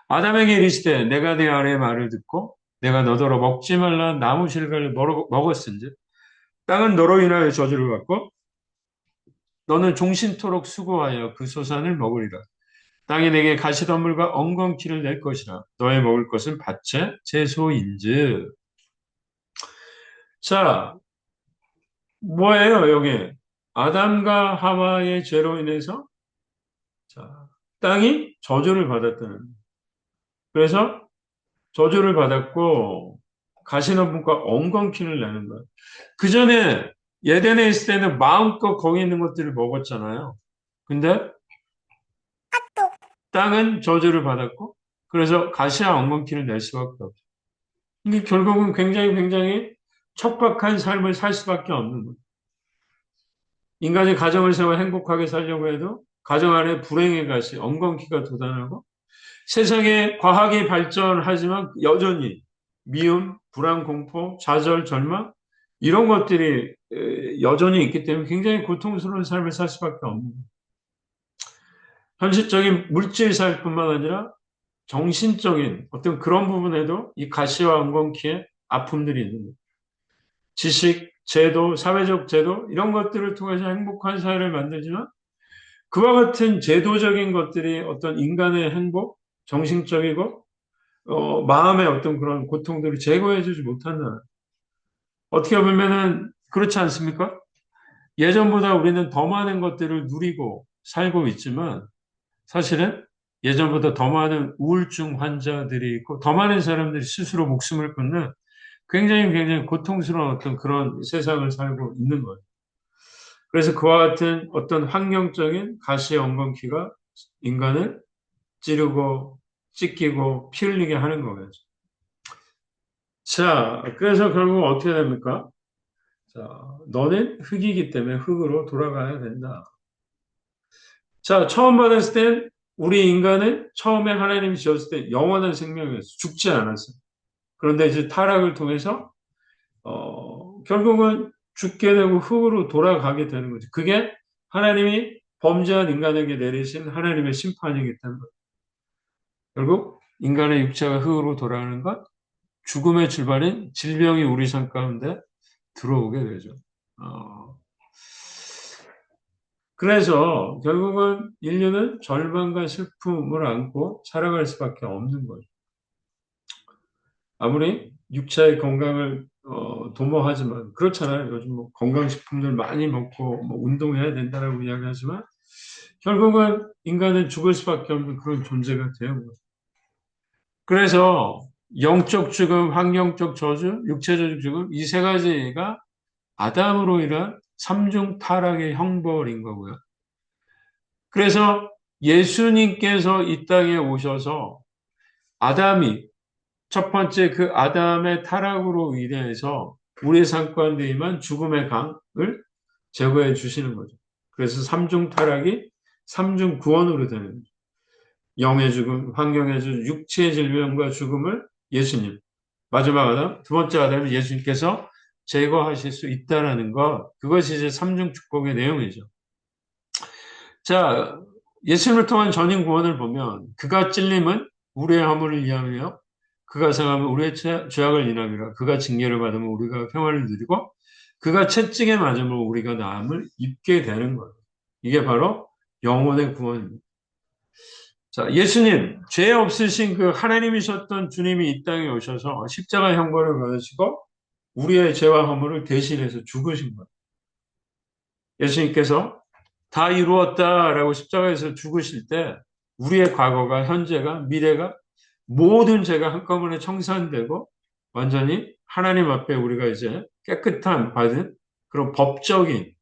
아담에게 이르시되 내가 네 아내의 말을 듣고 내가 너더러 먹지 말라 나무 실과를 먹었은즉 땅은 너로 인하여 저주를 받고 너는 종신토록 수고하여 그 소산을 먹으리라. 땅이 내게 가시덤불과 엉겅퀴를 낼 것이라. 너의 먹을 것은 밭의 채소인즉. 자, 뭐예요 여기? 아담과 하와의 죄로 인해서 자, 땅이 저주를 받았다는. 그래서 저주를 받았고 가시덤불과 엉겅퀴를 내는 거예요. 그 전에 예덴에 있을 때는 마음껏 거기 있는 것들을 먹었잖아요. 근데 땅은 저주를 받았고 그래서 가시와 엉겅퀴를 낼 수밖에 없죠. 이게 결국은 굉장히 척박한 삶을 살 수밖에 없는 거예요. 인간이 가정을 세워 행복하게 살려고 해도 가정 안에 불행의 가시, 엉겅퀴가 돋아나고 세상에 과학이 발전하지만 여전히 미움, 불안, 공포, 좌절, 절망 이런 것들이 여전히 있기 때문에 굉장히 고통스러운 삶을 살 수밖에 없는 거예요. 현실적인 물질 삶뿐만 아니라 정신적인 어떤 그런 부분에도 이 가시와 엉겅퀴에 아픔들이 있는 거예요. 지식, 제도, 사회적 제도 이런 것들을 통해서 행복한 사회를 만들지만 그와 같은 제도적인 것들이 어떤 인간의 행복, 정신적이고 마음의 어떤 그런 고통들을 제거해주지 못한다. 어떻게 보면은 그렇지 않습니까? 예전보다 우리는 더 많은 것들을 누리고 살고 있지만 사실은 예전보다 더 많은 우울증 환자들이 있고 더 많은 사람들이 스스로 목숨을 끊는 굉장히 고통스러운 어떤 그런 세상을 살고 있는 거예요. 그래서 그와 같은 어떤 환경적인 가시엉겅퀴가 인간을 찌르고 찢기고 피 흘리게 하는 거예요. 자, 그래서 결국 어떻게 됩니까? 자, 너는 흙이기 때문에 흙으로 돌아가야 된다. 자, 처음 받았을 땐 우리 인간은 처음에 하나님이 지었을 때 영원한 생명이었어. 죽지 않았어. 그런데 이제 타락을 통해서 결국은 죽게 되고 흙으로 돌아가게 되는 거죠. 그게 하나님이 범죄한 인간에게 내리신 하나님의 심판이기 때문에 결국 인간의 육체가 흙으로 돌아가는 것, 죽음의 출발인 질병이 우리 삶 가운데 들어오게 되죠. 그래서 결국은 인류는 절망과 슬픔을 안고 살아갈 수밖에 없는 거죠. 아무리 육체의 건강을 도모하지만 그렇잖아요. 요즘 뭐 건강식품들 많이 먹고 뭐 운동해야 된다라고 이야기하지만 결국은 인간은 죽을 수밖에 없는 그런 존재가 되는 거죠. 그래서 영적 죽음, 환경적 저주, 육체적 죽음 이 세 가지가 아담으로 인한 삼중 타락의 형벌인 거고요. 그래서 예수님께서 이 땅에 오셔서 아담이 첫 번째 그 아담의 타락으로 인해서 우리의 삶 가운데 임한 죽음의 강을 제거해 주시는 거죠. 그래서 삼중 타락이 삼중 구원으로 되는 거죠. 영의 죽음, 환경의 죽음, 육체의 질병과 죽음을 예수님, 마지막 아담, 두 번째 아담은 예수님께서 제거하실 수 있다라는 것, 그것이 이제 삼중 축복의 내용이죠. 자, 예수님을 통한 전인 구원을 보면 그가 찔림은 우리의 허물을 위하며 그가 상하면 우리의 죄악을 인함이라 그가 징계를 받으면 우리가 평안을 누리고 그가 채찍에 맞으면 우리가 나음을 입게 되는 거예요. 이게 바로 영혼의 구원입니다. 자, 예수님, 죄 없으신 그 하나님이셨던 주님이 이 땅에 오셔서 십자가 형벌을 받으시고 우리의 죄와 허물을 대신해서 죽으신 거예요. 예수님께서 다 이루었다라고 십자가에서 죽으실 때 우리의 과거가 현재가 미래가 모든 죄가 한꺼번에 청산되고 완전히 하나님 앞에 우리가 이제 깨끗한 받은 그런 법적인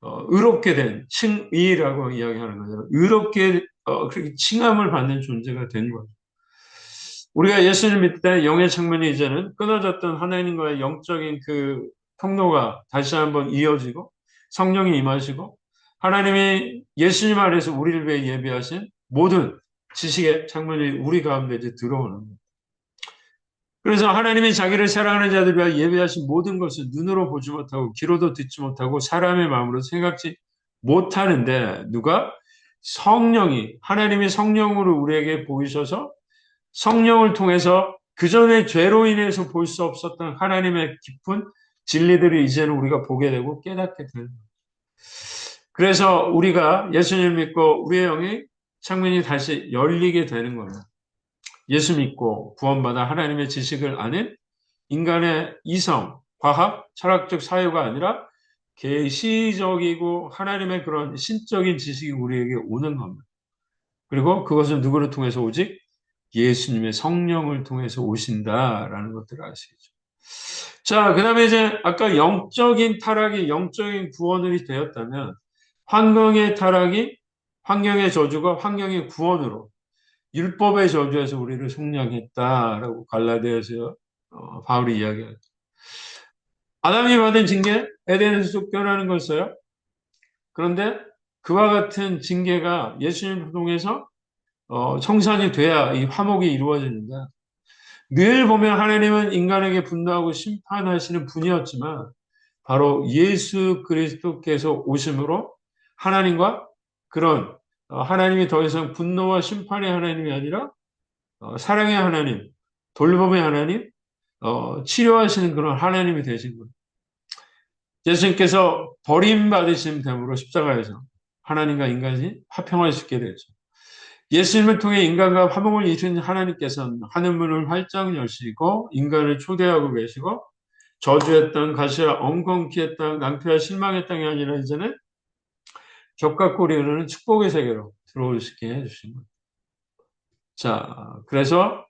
의롭게 된 칭의라고 이야기하는 거죠. 의롭게 그렇게 칭함을 받는 존재가 된 거죠. 우리가 예수님 믿을 때 영의 측면이 이제는 끊어졌던 하나님과의 영적인 그 통로가 다시 한번 이어지고 성령이 임하시고 하나님이 예수님 안에서 우리를 위해 예비하신 모든 지식의 창문이 우리 가운데 이제 들어오는 거예요. 그래서 하나님이 자기를 사랑하는 자들 위하여 예비하신 모든 것을 눈으로 보지 못하고 귀로도 듣지 못하고 사람의 마음으로 생각지 못하는데 누가? 성령이 하나님이 성령으로 우리에게 보이셔서 성령을 통해서 그전에 죄로 인해서 볼 수 없었던 하나님의 깊은 진리들을 이제는 우리가 보게 되고 깨닫게 되는 거예요. 그래서 우리가 예수님을 믿고 우리의 영이 창문이 다시 열리게 되는 겁니다. 예수 믿고 구원받아 하나님의 지식을 아는 인간의 이성, 과학, 철학적 사유가 아니라 계시적이고 하나님의 그런 신적인 지식이 우리에게 오는 겁니다. 그리고 그것은 누구를 통해서 오직 예수님의 성령을 통해서 오신다라는 것들을 아시겠죠. 자, 그 다음에 이제 아까 영적인 타락이 영적인 구원이 되었다면 환경의 타락이 환경의 저주가 환경의 구원으로 율법의 저주에서 우리를 속량했다라고 갈라디아서 바울이 이야기하죠. 아담이 받은 징계 에덴에서 쫓겨나는 거였어요. 그런데 그와 같은 징계가 예수님을 통해서 청산이 돼야 이 화목이 이루어지는데 늘 보면 하나님은 인간에게 분노하고 심판하시는 분이었지만 바로 예수 그리스도께서 오심으로 하나님과 그런 하나님이 더 이상 분노와 심판의 하나님이 아니라 사랑의 하나님, 돌봄의 하나님, 치료하시는 그런 하나님이 되신 거예요. 예수님께서 버림받으신 됨으로 십자가에서 하나님과 인간이 화평할 수 있게 되죠. 예수님을 통해 인간과 화목을 이룬 하나님께서는 하늘문을 활짝 여시고 인간을 초대하고 계시고 저주의 땅, 가시와 엉겅퀴의 땅, 낭패와 실망의 땅이 아니라 이제는 겹과 꼴이 흐르는 축복의 세계로 들어올 수 있게 해주신 거예요. 자, 그래서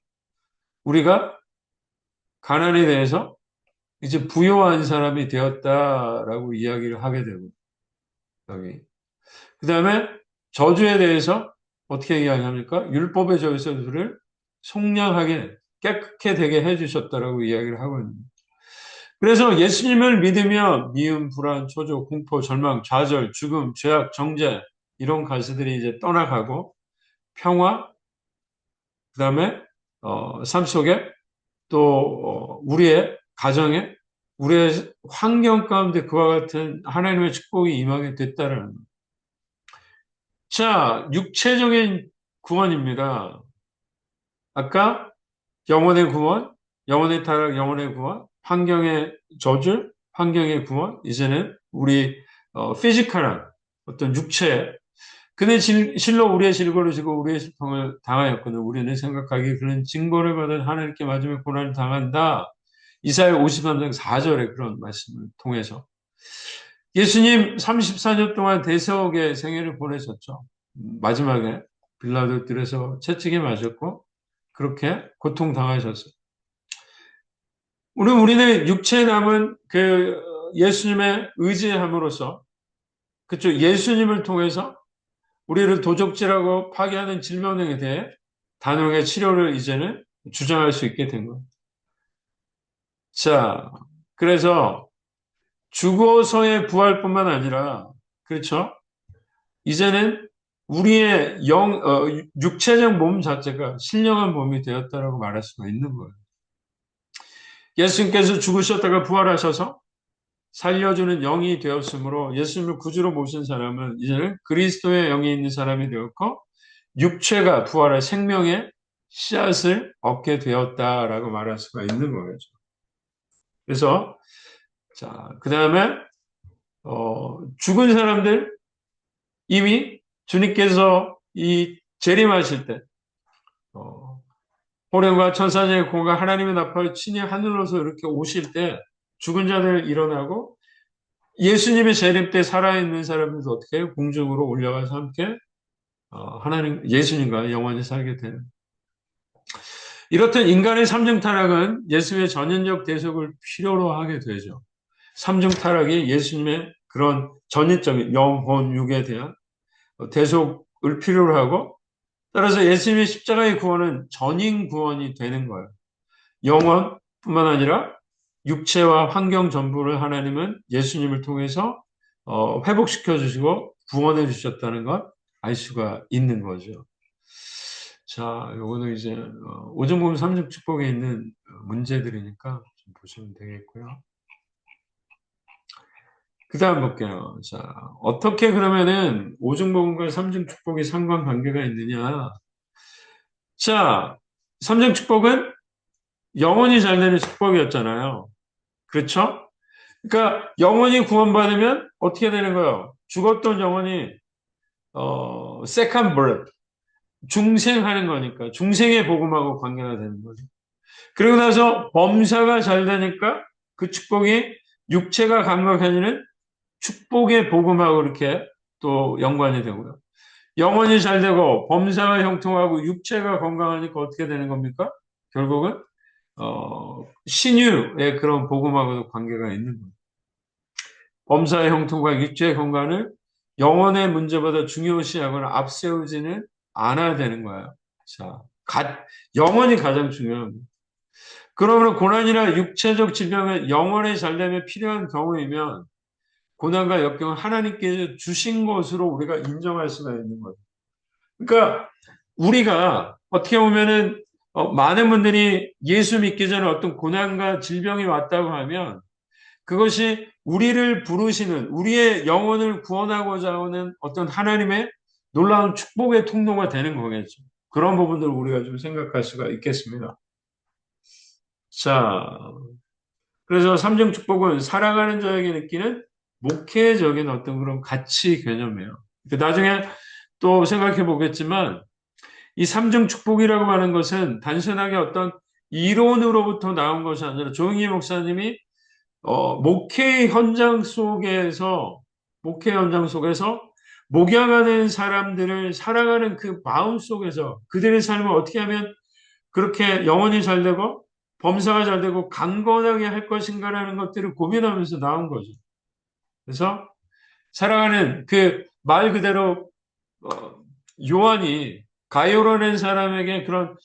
우리가 가난에 대해서 이제 부유한 사람이 되었다라고 이야기를 하게 되고, 여기. 그 다음에 저주에 대해서 어떻게 이야기합니까? 율법의 저주를 속량하게, 깨끗게 되게 해주셨다라고 이야기를 하고 있는 거예요. 그래서 예수님을 믿으면 미움, 불안, 초조, 공포, 절망, 좌절, 죽음, 죄악, 정죄 이런 가시들이 이제 떠나가고 평화, 그 다음에 삶 속에 또 우리의 가정에 우리의 환경 가운데 그와 같은 하나님의 축복이 임하게 됐다는 거예요. 자, 육체적인 구원입니다. 아까 영혼의 구원, 영혼의 타락, 영혼의 구원, 환경의 저주, 환경의 구원, 이제는 우리 피지컬한 어떤 육체, 그는 실로 우리의 질고를 지고 우리의 슬픔을 당하였거든 우리는 생각하기에 그는 징벌을 받은 하나님께 맞으며 고난을 당한다. 이사야 53장 4절의 그런 말씀을 통해서 예수님 34년 동안 대속의 생애를 보내셨죠. 마지막에 빌라도 뜰에서 채찍에 맞았고 그렇게 고통당하셨어요. 우리는 육체에 남은 그 예수님의 의지함으로써 그쪽 예수님을 통해서 우리를 도적질하고 파괴하는 질병에 대해 단호하게 치료를 이제는 주장할 수 있게 된 거예요. 자, 그래서 죽어서의 부활뿐만 아니라 그렇죠? 이제는 우리의 육체적 몸 자체가 신령한 몸이 되었다라고 말할 수가 있는 거예요. 예수님께서 죽으셨다가 부활하셔서 살려주는 영이 되었으므로 예수님을 구주로 모신 사람은 이제는 그리스도의 영이 있는 사람이 되었고 육체가 부활할 생명의 씨앗을 얻게 되었다라고 말할 수가 있는 거죠. 그래서 자, 그 다음에 죽은 사람들 이미 주님께서 이 재림하실 때 호련과 천사장의 공과 하나님의 나팔을 친히 하늘로서 이렇게 오실 때 죽은 자들 일어나고 예수님의 재림 때 살아있는 사람들도 어떻게 해요? 공중으로 올려가서 함께 하나님 예수님과 영원히 살게 되는. 이렇듯 인간의 삼중 타락은 예수님의 전인적 대속을 필요로 하게 되죠. 삼중 타락이 예수님의 그런 전인적인 영혼, 육에 대한 대속을 필요로 하고 따라서 예수님의 십자가의 구원은 전인 구원이 되는 거예요. 영혼뿐만 아니라 육체와 환경 전부를 하나님은 예수님을 통해서 회복시켜 주시고 구원해 주셨다는 것 알 수가 있는 거죠. 자, 요거는 이제 오정복음 삼중 축복에 있는 문제들이니까 좀 보시면 되겠고요. 그 다음 볼게요. 자, 어떻게 그러면은 오중복음과 삼중 축복이 상관관계가 있느냐? 자, 삼중 축복은 영혼이 잘 되는 축복이었잖아요. 그렇죠? 그러니까 영혼이 구원받으면 어떻게 되는 거예요? 죽었던 영혼이 second birth, 중생하는 거니까 중생의 복음하고 관계가 되는 거죠. 그리고 나서 범사가 잘 되니까 그 축복이 육체가 감각해지는 축복의 복음하고 이렇게 또 연관이 되고요. 영혼이 잘 되고 범사가 형통하고 육체가 건강하니까 어떻게 되는 겁니까? 결국은 신유의 그런 복음하고도 관계가 있는 거예요. 범사의 형통과 육체의 건강을 영혼의 문제보다 중요시하거나 앞세우지는 않아야 되는 거예요. 자, 영혼이 가장 중요합니다. 그러므로 고난이나 육체적 질병은 영혼의 잘됨에 필요한 경우이면 고난과 역경은 하나님께서 주신 것으로 우리가 인정할 수가 있는 거예요. 그러니까 우리가 어떻게 보면은 많은 분들이 예수 믿기 전에 어떤 고난과 질병이 왔다고 하면 그것이 우리를 부르시는 우리의 영혼을 구원하고자 하는 어떤 하나님의 놀라운 축복의 통로가 되는 거겠죠. 그런 부분들을 우리가 좀 생각할 수가 있겠습니다. 자, 그래서 삼중 축복은 살아가는 자에게 느끼는 목회적인 어떤 그런 가치 개념이에요. 나중에 또 생각해 보겠지만 이 삼중 축복이라고 하는 것은 단순하게 어떤 이론으로부터 나온 것이 아니라 조영희 목사님이 목회 현장 속에서 목양하는 사람들을 살아가는 그 마음 속에서 그들의 삶을 어떻게 하면 그렇게 영혼이 잘 되고 범사가 잘 되고 강건하게 할 것인가라는 것들을 고민하면서 나온 거죠. 그래서 살아가는 그 말 그대로 어, 요한이 가엾어낸 사람에게 그런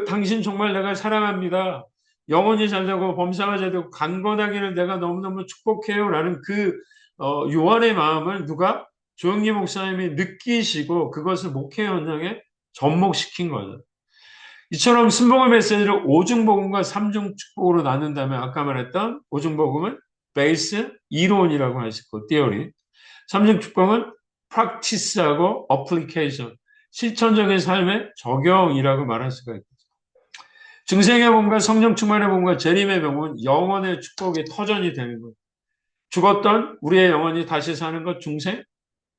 당신 정말 내가 사랑합니다. 영혼이 잘 되고 범사가 잘 되고 강건하기를 내가 너무너무 축복해요라는 요한의 마음을 누가 조영기 목사님이 느끼시고 그것을 목회 현장에 접목시킨 거죠. 이처럼 순복음 메시지를 오중복음과 삼중축복으로 나눈다면 아까 말했던 오중복음은 베이스, 이론이라고 할 수 있고 티어리, 삼중축복은 practice하고 application, 실천적인 삶의 적용이라고 말할 수가 있고 중생의 복음과 성령 충만의 복음과 재림의 복음은 영혼의 축복의 터전이 되는 거예요. 죽었던 우리의 영혼이 다시 사는 것 중생,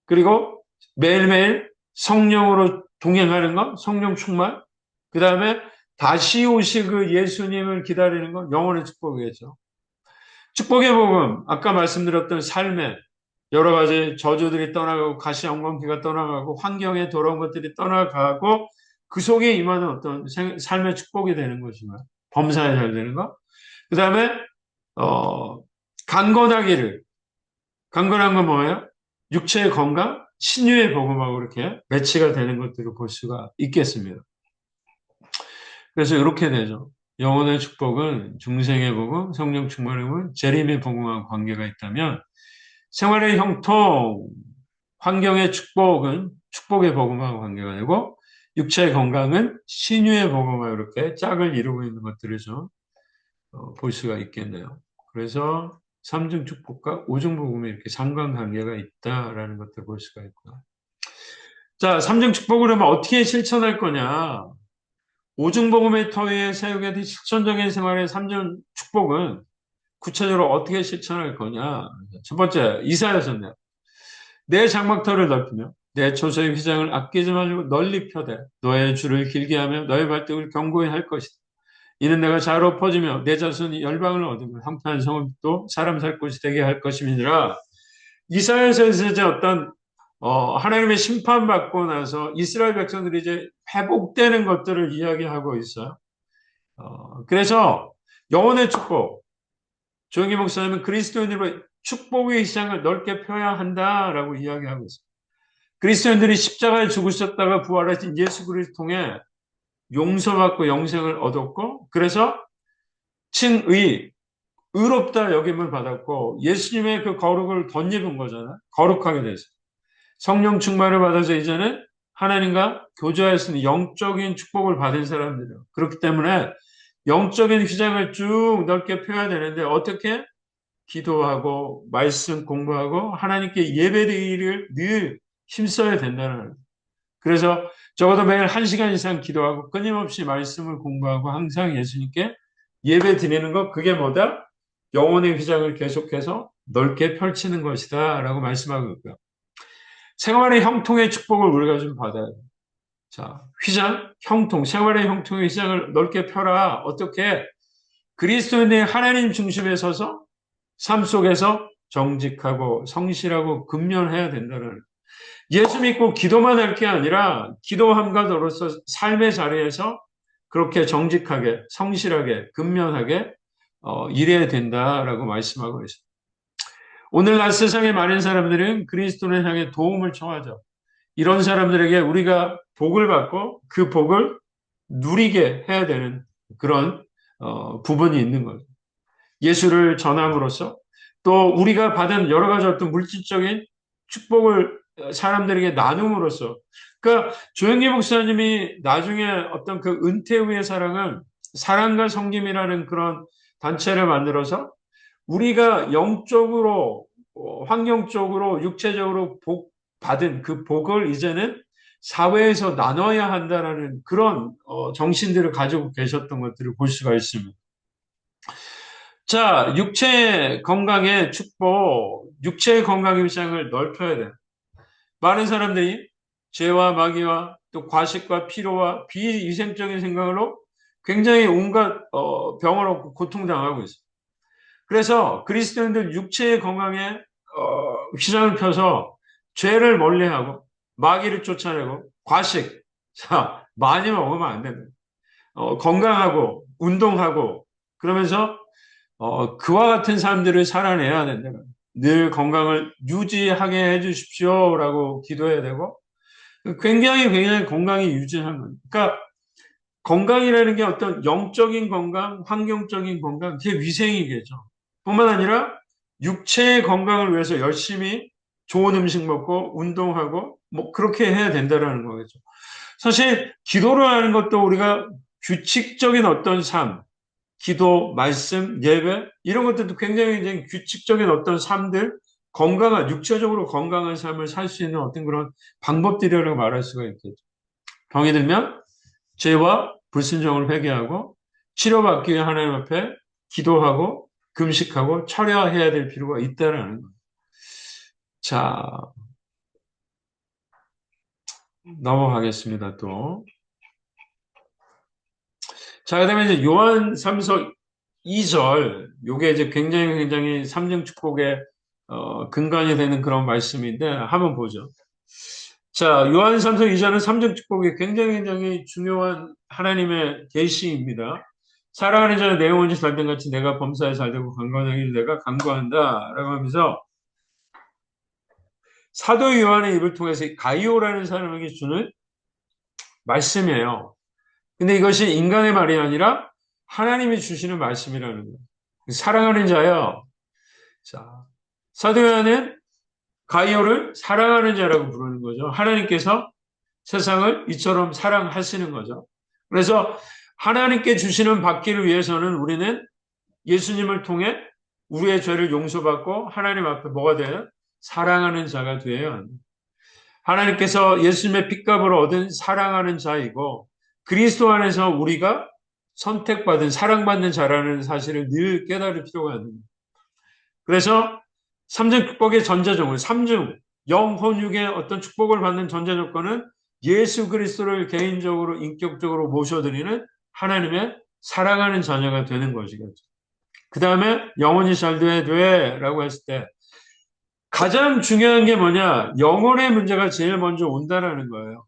그리고 매일매일 성령으로 동행하는 것, 성령 충만, 그 다음에 다시 오실 그 예수님을 기다리는 것, 영혼의 축복이겠죠. 축복의 복음, 아까 말씀드렸던 삶에 여러 가지 저주들이 떠나가고 가시영광기가 떠나가고 환경에 돌아온 것들이 떠나가고 그 속에 임하는 어떤 삶의 축복이 되는 것이며 범사에 잘 되는 것. 그 다음에 강건하기를 강건한 건 뭐예요? 육체의 건강, 신유의 복음하고 이렇게 매치가 되는 것들을 볼 수가 있겠습니다. 그래서 이렇게 되죠. 영혼의 축복은 중생의 복음, 성령 충만의 복음, 재림의 복음과 관계가 있다면 생활의 형통, 환경의 축복은 축복의 복음과 관계가 되고 육체의 건강은 신유의 복음과 이렇게 짝을 이루고 있는 것들을 좀 볼 수가 있겠네요. 그래서 삼중 축복과 오중 복음에 이렇게 상관관계가 있다라는 것들을 볼 수가 있고요. 자, 삼중 축복을 하면 어떻게 실천할 거냐? 오중 복음의 터위에 세우게 된 실천적인 생활의 삼중 축복은 구체적으로 어떻게 실천할 거냐? 첫 번째, 이사야서인데요. 내 장막터를 넓히며 내 초소의 휘장을 아끼지 말고 널리 펴되 너의 줄을 길게 하며 너의 발등을 견고히 할 것이다. 이는 내가 자로 퍼지며 내 자손이 열방을 얻으며 황폐한 성은 또 사람 살 곳이 되게 할 것임이니라. 이사야서에서 이제 어떤 하나님의 심판받고 나서 이스라엘 백성들이 이제 회복되는 것들을 이야기하고 있어요. 그래서 영혼의 축복, 조영기 목사님은 그리스도인으로 축복의 시장을 넓게 펴야 한다라고 이야기하고 있습니다. 그리스도인들이 십자가에 죽으셨다가 부활하신 예수 그리스도 통해 용서받고 영생을 얻었고 그래서 의롭다 여김을 받았고 예수님의 그 거룩을 덧입은 거잖아요. 거룩하게 돼서. 성령 충만을 받아서 이제는 하나님과 교제할 수 있는 영적인 축복을 받은 사람들이에요. 그렇기 때문에 영적인 휘장을 쭉 넓게 펴야 되는데 어떻게? 기도하고 말씀 공부하고 하나님께 예배드리기를 늘 힘써야 된다는 거예요. 그래서 적어도 매일 1시간 이상 기도하고 끊임없이 말씀을 공부하고 항상 예수님께 예배 드리는 것, 그게 뭐다? 영혼의 휘장을 계속해서 넓게 펼치는 것이다 라고 말씀하고 있고요. 생활의 형통의 축복을 우리가 좀 받아야 돼요. 자, 휘장, 형통, 생활의 형통의 휘장을 넓게 펴라. 어떻게? 그리스도인의 하나님 중심에 서서 삶 속에서 정직하고 성실하고 근면해야 된다는 예수 믿고 기도만 할 게 아니라 기도함과 더불어서 삶의 자리에서 그렇게 정직하게 성실하게 근면하게 일해야 된다라고 말씀하고 있습니다. 오늘날 세상의 많은 사람들은 그리스도를 향해 도움을 청하죠. 이런 사람들에게 우리가 복을 받고 그 복을 누리게 해야 되는 그런 부분이 있는 거죠. 예수를 전함으로써 또 우리가 받은 여러 가지 어떤 물질적인 축복을 사람들에게 나눔으로써 그러니까 조영기 목사님이 나중에 어떤 그 은퇴 후의 사랑은 사랑과 섬김이라는 그런 단체를 만들어서 우리가 영적으로 환경적으로 육체적으로 복 받은 그 복을 이제는 사회에서 나눠야 한다라는 그런 정신들을 가지고 계셨던 것들을 볼 수가 있습니다. 자, 육체 건강의 축복, 육체의 건강의 시장을 넓혀야 돼. 많은 사람들이 죄와 마귀와 또 과식과 피로와 비위생적인 생각으로 굉장히 온갖 병을 얻고 고통당하고 있어요. 그래서 그리스도인들 육체의 건강에 휘장을 펴서 죄를 멀리하고 마귀를 쫓아내고 과식, 자, 많이 먹으면 안 됩니다. 건강하고 운동하고 그러면서 그와 같은 삶들을 살아내야 된다. 늘 건강을 유지하게 해주십시오라고 기도해야 되고 굉장히 건강이 유지하는 거예요. 그러니까 건강이라는 게 어떤 영적인 건강, 환경적인 건강, 그게 위생이겠죠. 뿐만 아니라 육체의 건강을 위해서 열심히 좋은 음식 먹고 운동하고 뭐 그렇게 해야 된다라는 거겠죠. 사실 기도를 하는 것도 우리가 규칙적인 어떤 삶, 기도, 말씀, 예배 이런 것들도 굉장히 규칙적인 어떤 삶들, 건강한 육체적으로 건강한 삶을 살 수 있는 어떤 그런 방법들이라고 말할 수가 있겠죠. 병이 들면 죄와 불순종을 회개하고 치료받기 위해 하나님 앞에 기도하고 금식하고 철야해야 될 필요가 있다라는 거예요. 자, 넘어가겠습니다. 또. 자, 그다음에 이제 요한 3서 2절, 요게 이제 굉장히 삼중 축복의 근간이 되는 그런 말씀인데 한번 보죠. 자, 요한 3서 2절은 삼중 축복이 굉장히 중요한 하나님의 계시입니다. 사랑하는 자는 내 영혼이 살된 같이 내가 범사에 살되고 강건하기를 내가 간구한다 라고 하면서 사도 요한의 입을 통해서 가이오라는 사람에게 주는 말씀이에요. 근데 이것이 인간의 말이 아니라 하나님이 주시는 말씀이라는 거예요. 사랑하는 자요. 자, 사도 요한은 가이오를 사랑하는 자라고 부르는 거죠. 하나님께서 세상을 이처럼 사랑하시는 거죠. 그래서 하나님께 주시는 받기를 위해서는 우리는 예수님을 통해 우리의 죄를 용서받고 하나님 앞에 뭐가 돼요? 사랑하는 자가 되어야 합니다. 하나님께서 예수님의 핏값을 얻은 사랑하는 자이고 그리스도 안에서 우리가 선택받은 사랑받는 자라는 사실을 늘 깨달을 필요가 있습니다. 그래서 삼중 축복의 전제조건, 삼중 영혼육의 어떤 축복을 받는 전제 조건은 예수 그리스도를 개인적으로 인격적으로 모셔드리는 하나님의 사랑하는 자녀가 되는 것이겠죠. 그 다음에 영혼이 잘 돼야 돼 라고 했을 때 가장 중요한 게 뭐냐? 영혼의 문제가 제일 먼저 온다라는 거예요.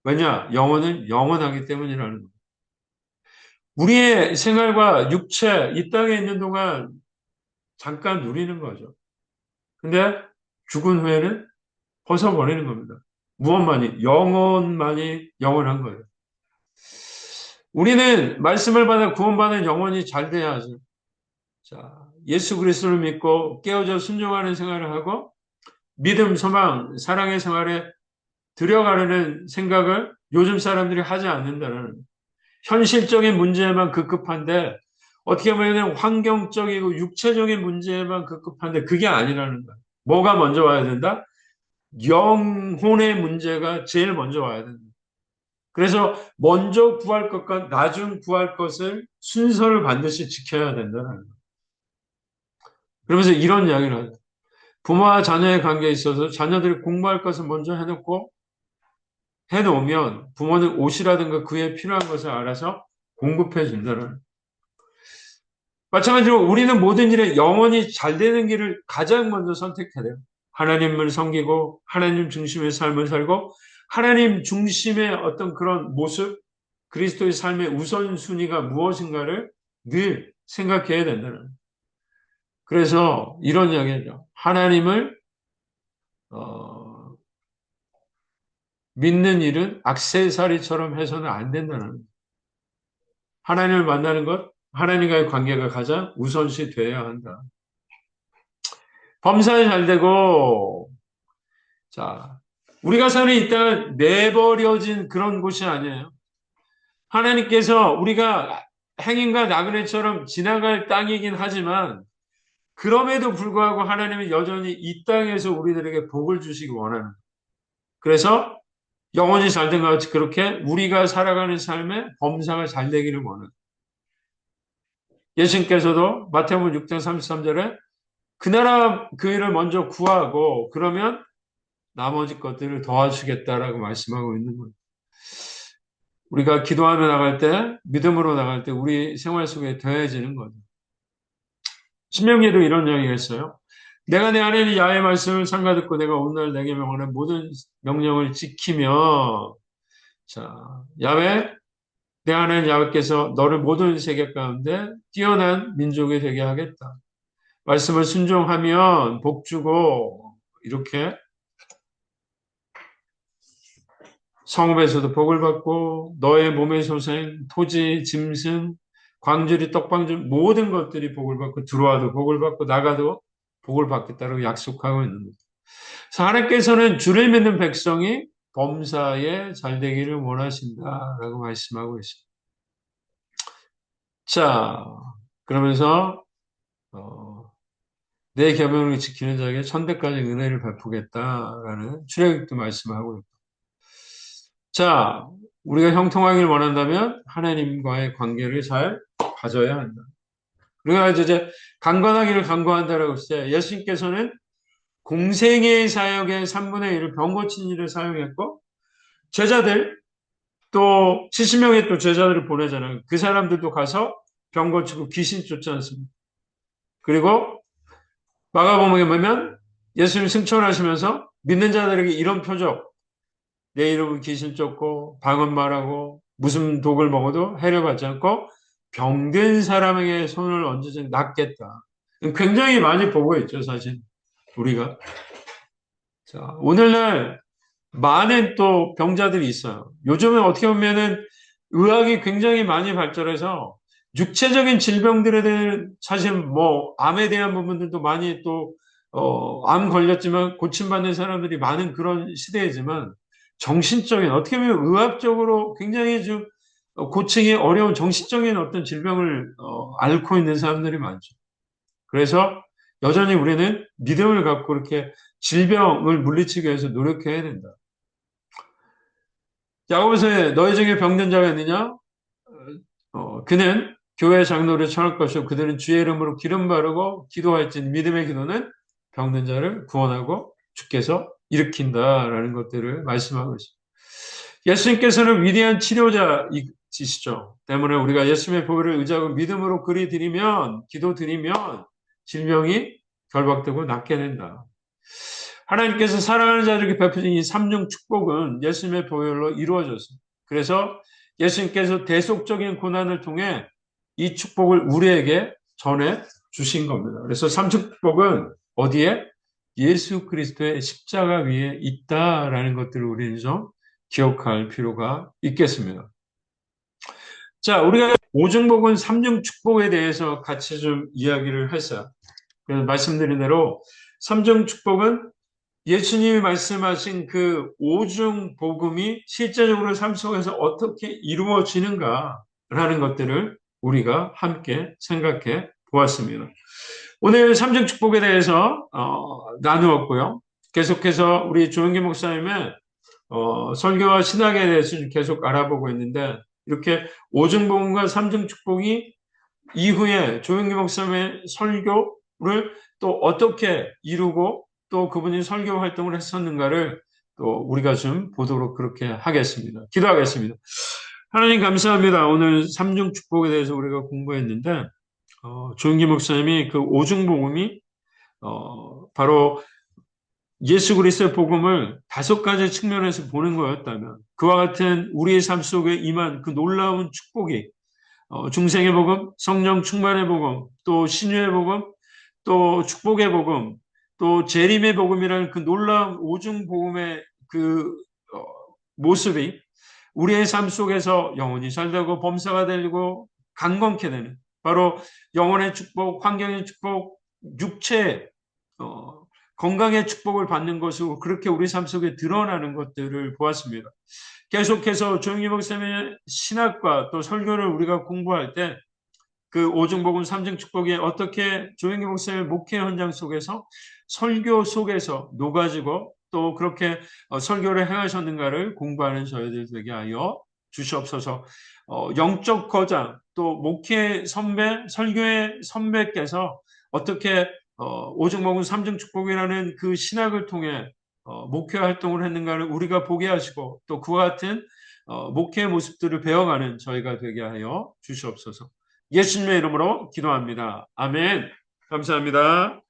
왜냐? 영혼은 영원하기 때문이라는 거예요. 우리의 생활과 육체, 이 땅에 있는 동안 잠깐 누리는 거죠. 근데 죽은 후에는 벗어버리는 겁니다. 무엇만이? 영혼만이 영원한 거예요. 우리는 말씀을 받아 구원받은 영혼이 잘 돼야죠. 자, 예수 그리스도를 믿고 깨어져 순종하는 생활을 하고 믿음, 소망, 사랑의 생활에 들여가려는 생각을 요즘 사람들이 하지 않는다는 현실적인 문제에만 급급한데 어떻게 보면 환경적이고 육체적인 문제에만 급급한데 그게 아니라는 거예요. 뭐가 먼저 와야 된다? 영혼의 문제가 제일 먼저 와야 된다. 그래서 먼저 구할 것과 나중 구할 것을 순서를 반드시 지켜야 된다는 거예요. 그러면서 이런 이야기를 하죠. 부모와 자녀의 관계에 있어서 자녀들이 공부할 것을 먼저 해놓으면 부모는 옷이라든가 그에 필요한 것을 알아서 공급해 준다는. 마찬가지로 우리는 모든 일에 영원히 잘 되는 길을 가장 먼저 선택해야 돼요. 하나님을 섬기고 하나님 중심의 삶을 살고 하나님 중심의 어떤 그런 모습, 그리스도의 삶의 우선순위가 무엇인가를 늘 생각해야 된다는. 그래서 이런 이야기죠. 하나님을 믿는 일은 액세서리처럼 해서는 안 된다는. 하나님을 만나는 것, 하나님과의 관계가 가장 우선시 되어야 한다. 범사에 잘 되고, 자, 우리가 사는 이 땅은 내버려진 그런 곳이 아니에요. 하나님께서 우리가 행인과 나그네처럼 지나갈 땅이긴 하지만, 그럼에도 불구하고 하나님은 여전히 이 땅에서 우리들에게 복을 주시기 원하는. 그래서 영혼이 잘 된 것 같이 그렇게 우리가 살아가는 삶에 범사가 잘 되기를 원하는. 예수님께서도 마태복음 6장 33절에 그 나라 그 일을 먼저 구하고 그러면 나머지 것들을 더하시겠다라고 말씀하고 있는 거예요. 우리가 기도하며 나갈 때, 믿음으로 나갈 때 우리 생활 속에 더해지는 거죠. 신명기에도 이런 이야기가 있어요. 내가 내 안에 있는 야의 말씀을 삼가 듣고 내가 오늘 내게 명하는 모든 명령을 지키며, 자, 야외, 내 안에 있는 야외께서 너를 모든 세계 가운데 뛰어난 민족이 되게 하겠다. 말씀을 순종하면 복 주고, 이렇게 성읍에서도 복을 받고 너의 몸의 소생, 토지, 짐승, 광주리, 떡방주 모든 것들이 복을 받고 들어와도 복을 받고 나가도 복을 받겠다고 약속하고 있는 거죠. 그래서 하나님께서는 주를 믿는 백성이 범사에 잘 되기를 원하신다라고 말씀하고 있습니다. 자, 그러면서 내 계명을 지키는 자에게 천대까지 은혜를 베푸겠다라는 출애굽도 말씀하고 있고, 자, 우리가 형통하기를 원한다면 하나님과의 관계를 잘 가져야 한다. 우리가 이제 강건하기를 간구한다라고 했을 때 예수님께서는 공생의 사역의 3분의 1을 병 고친 일을 사용했고 제자들 또 70명의 또 제자들을 보내잖아요. 그 사람들도 가서 병 고치고 귀신 쫓지 않습니다. 그리고 마가복음에 보면 예수님 승천하시면서 믿는 자들에게 이런 표적, 내 이름은 귀신 쫓고 방언 말하고 무슨 독을 먹어도 해를 받지 않고 병든 사람에게 손을 얹어서 낫겠다. 굉장히 많이 보고 있죠, 사실 우리가. 자, 오늘날 많은 또 병자들이 있어요. 요즘은 어떻게 보면은 의학이 굉장히 많이 발전해서 육체적인 질병들에 대한 사실 뭐 암에 대한 부분들도 많이 또 암 걸렸지만 고침받는 사람들이 많은 그런 시대이지만 정신적인 어떻게 보면 의학적으로 굉장히 좀 고치기 어려운 정신적인 어떤 질병을 앓고 있는 사람들이 많죠. 그래서 여전히 우리는 믿음을 갖고 이렇게 질병을 물리치기 위해서 노력해야 된다. 야고보서에 너희 중에 병든 자가 있느냐? 그는 교회 장로를 청할 것이고 그들은 주의 이름으로 기름 바르고 기도할진 믿음의 기도는 병든 자를 구원하고 주께서 일으킨다라는 것들을 말씀하고 있습니다. 예수님께서는 위대한 치료자이시죠. 때문에 우리가 예수님의 보혈을 의지하고 믿음으로 기도드리면 질병이 결박되고 낫게 된다. 하나님께서 사랑하는 자들에게 베푸신 이 삼중 축복은 예수님의 보혈로 이루어졌습니다. 그래서 예수님께서 대속적인 고난을 통해 이 축복을 우리에게 전해 주신 겁니다. 그래서 삼중 축복은 어디에? 예수 그리스도의 십자가 위에 있다라는 것들을 우리는 좀 기억할 필요가 있겠습니다. 자, 우리가 오중복은 삼중 축복에 대해서 같이 좀 이야기를 했어요. 그래서 말씀드린 대로 삼중 축복은 예수님이 말씀하신 그 오중 복음이 실제적으로 삶 속에서 어떻게 이루어지는가라는 것들을 우리가 함께 생각해 보았습니다. 오늘 삼중 축복에 대해서 나누었고요. 계속해서 우리 조영기 목사님의 설교와 신학에 대해서 계속 알아보고 있는데 이렇게 오중 복음과 삼중 축복이 이후에 조영기 목사님의 설교를 또 어떻게 이루고 또 그분이 설교 활동을 했었는가를 또 우리가 좀 보도록 그렇게 하겠습니다. 기도하겠습니다. 하나님 감사합니다. 오늘 삼중 축복에 대해서 우리가 공부했는데 조영기 목사님이 그 오중 복음이 바로 예수 그리스도의 복음을 5가지 측면에서 보는 거였다면 그와 같은 우리의 삶 속에 임한 그 놀라운 축복이 중생의 복음, 성령 충만의 복음, 또 신유의 복음, 또 축복의 복음, 또 재림의 복음이라는 그 놀라운 오중 복음의 그 모습이 우리의 삶 속에서 영원히 살되고 범사가 되고 강건케 되는 바로 영혼의 축복, 환경의 축복, 육체 건강의 축복을 받는 것으로 그렇게 우리 삶 속에 드러나는 것들을 보았습니다. 계속해서 조영기 목사님의 신학과 또 설교를 우리가 공부할 때 그 오중복음 삼중 축복이 어떻게 조영기 목사님의 목회 현장 속에서 설교 속에서 녹아지고 또 그렇게 설교를 행하셨는가를 공부하는 저희들 되게 하여 주시옵소서. 영적 거장, 또 목회 선배, 설교의 선배께서 어떻게 오직 먹은 삼중 축복이라는 그 신학을 통해 목회 활동을 했는가를 우리가 보게 하시고 또 그와 같은 목회의 모습들을 배워가는 저희가 되게 하여 주시옵소서. 예수님의 이름으로 기도합니다. 아멘. 감사합니다.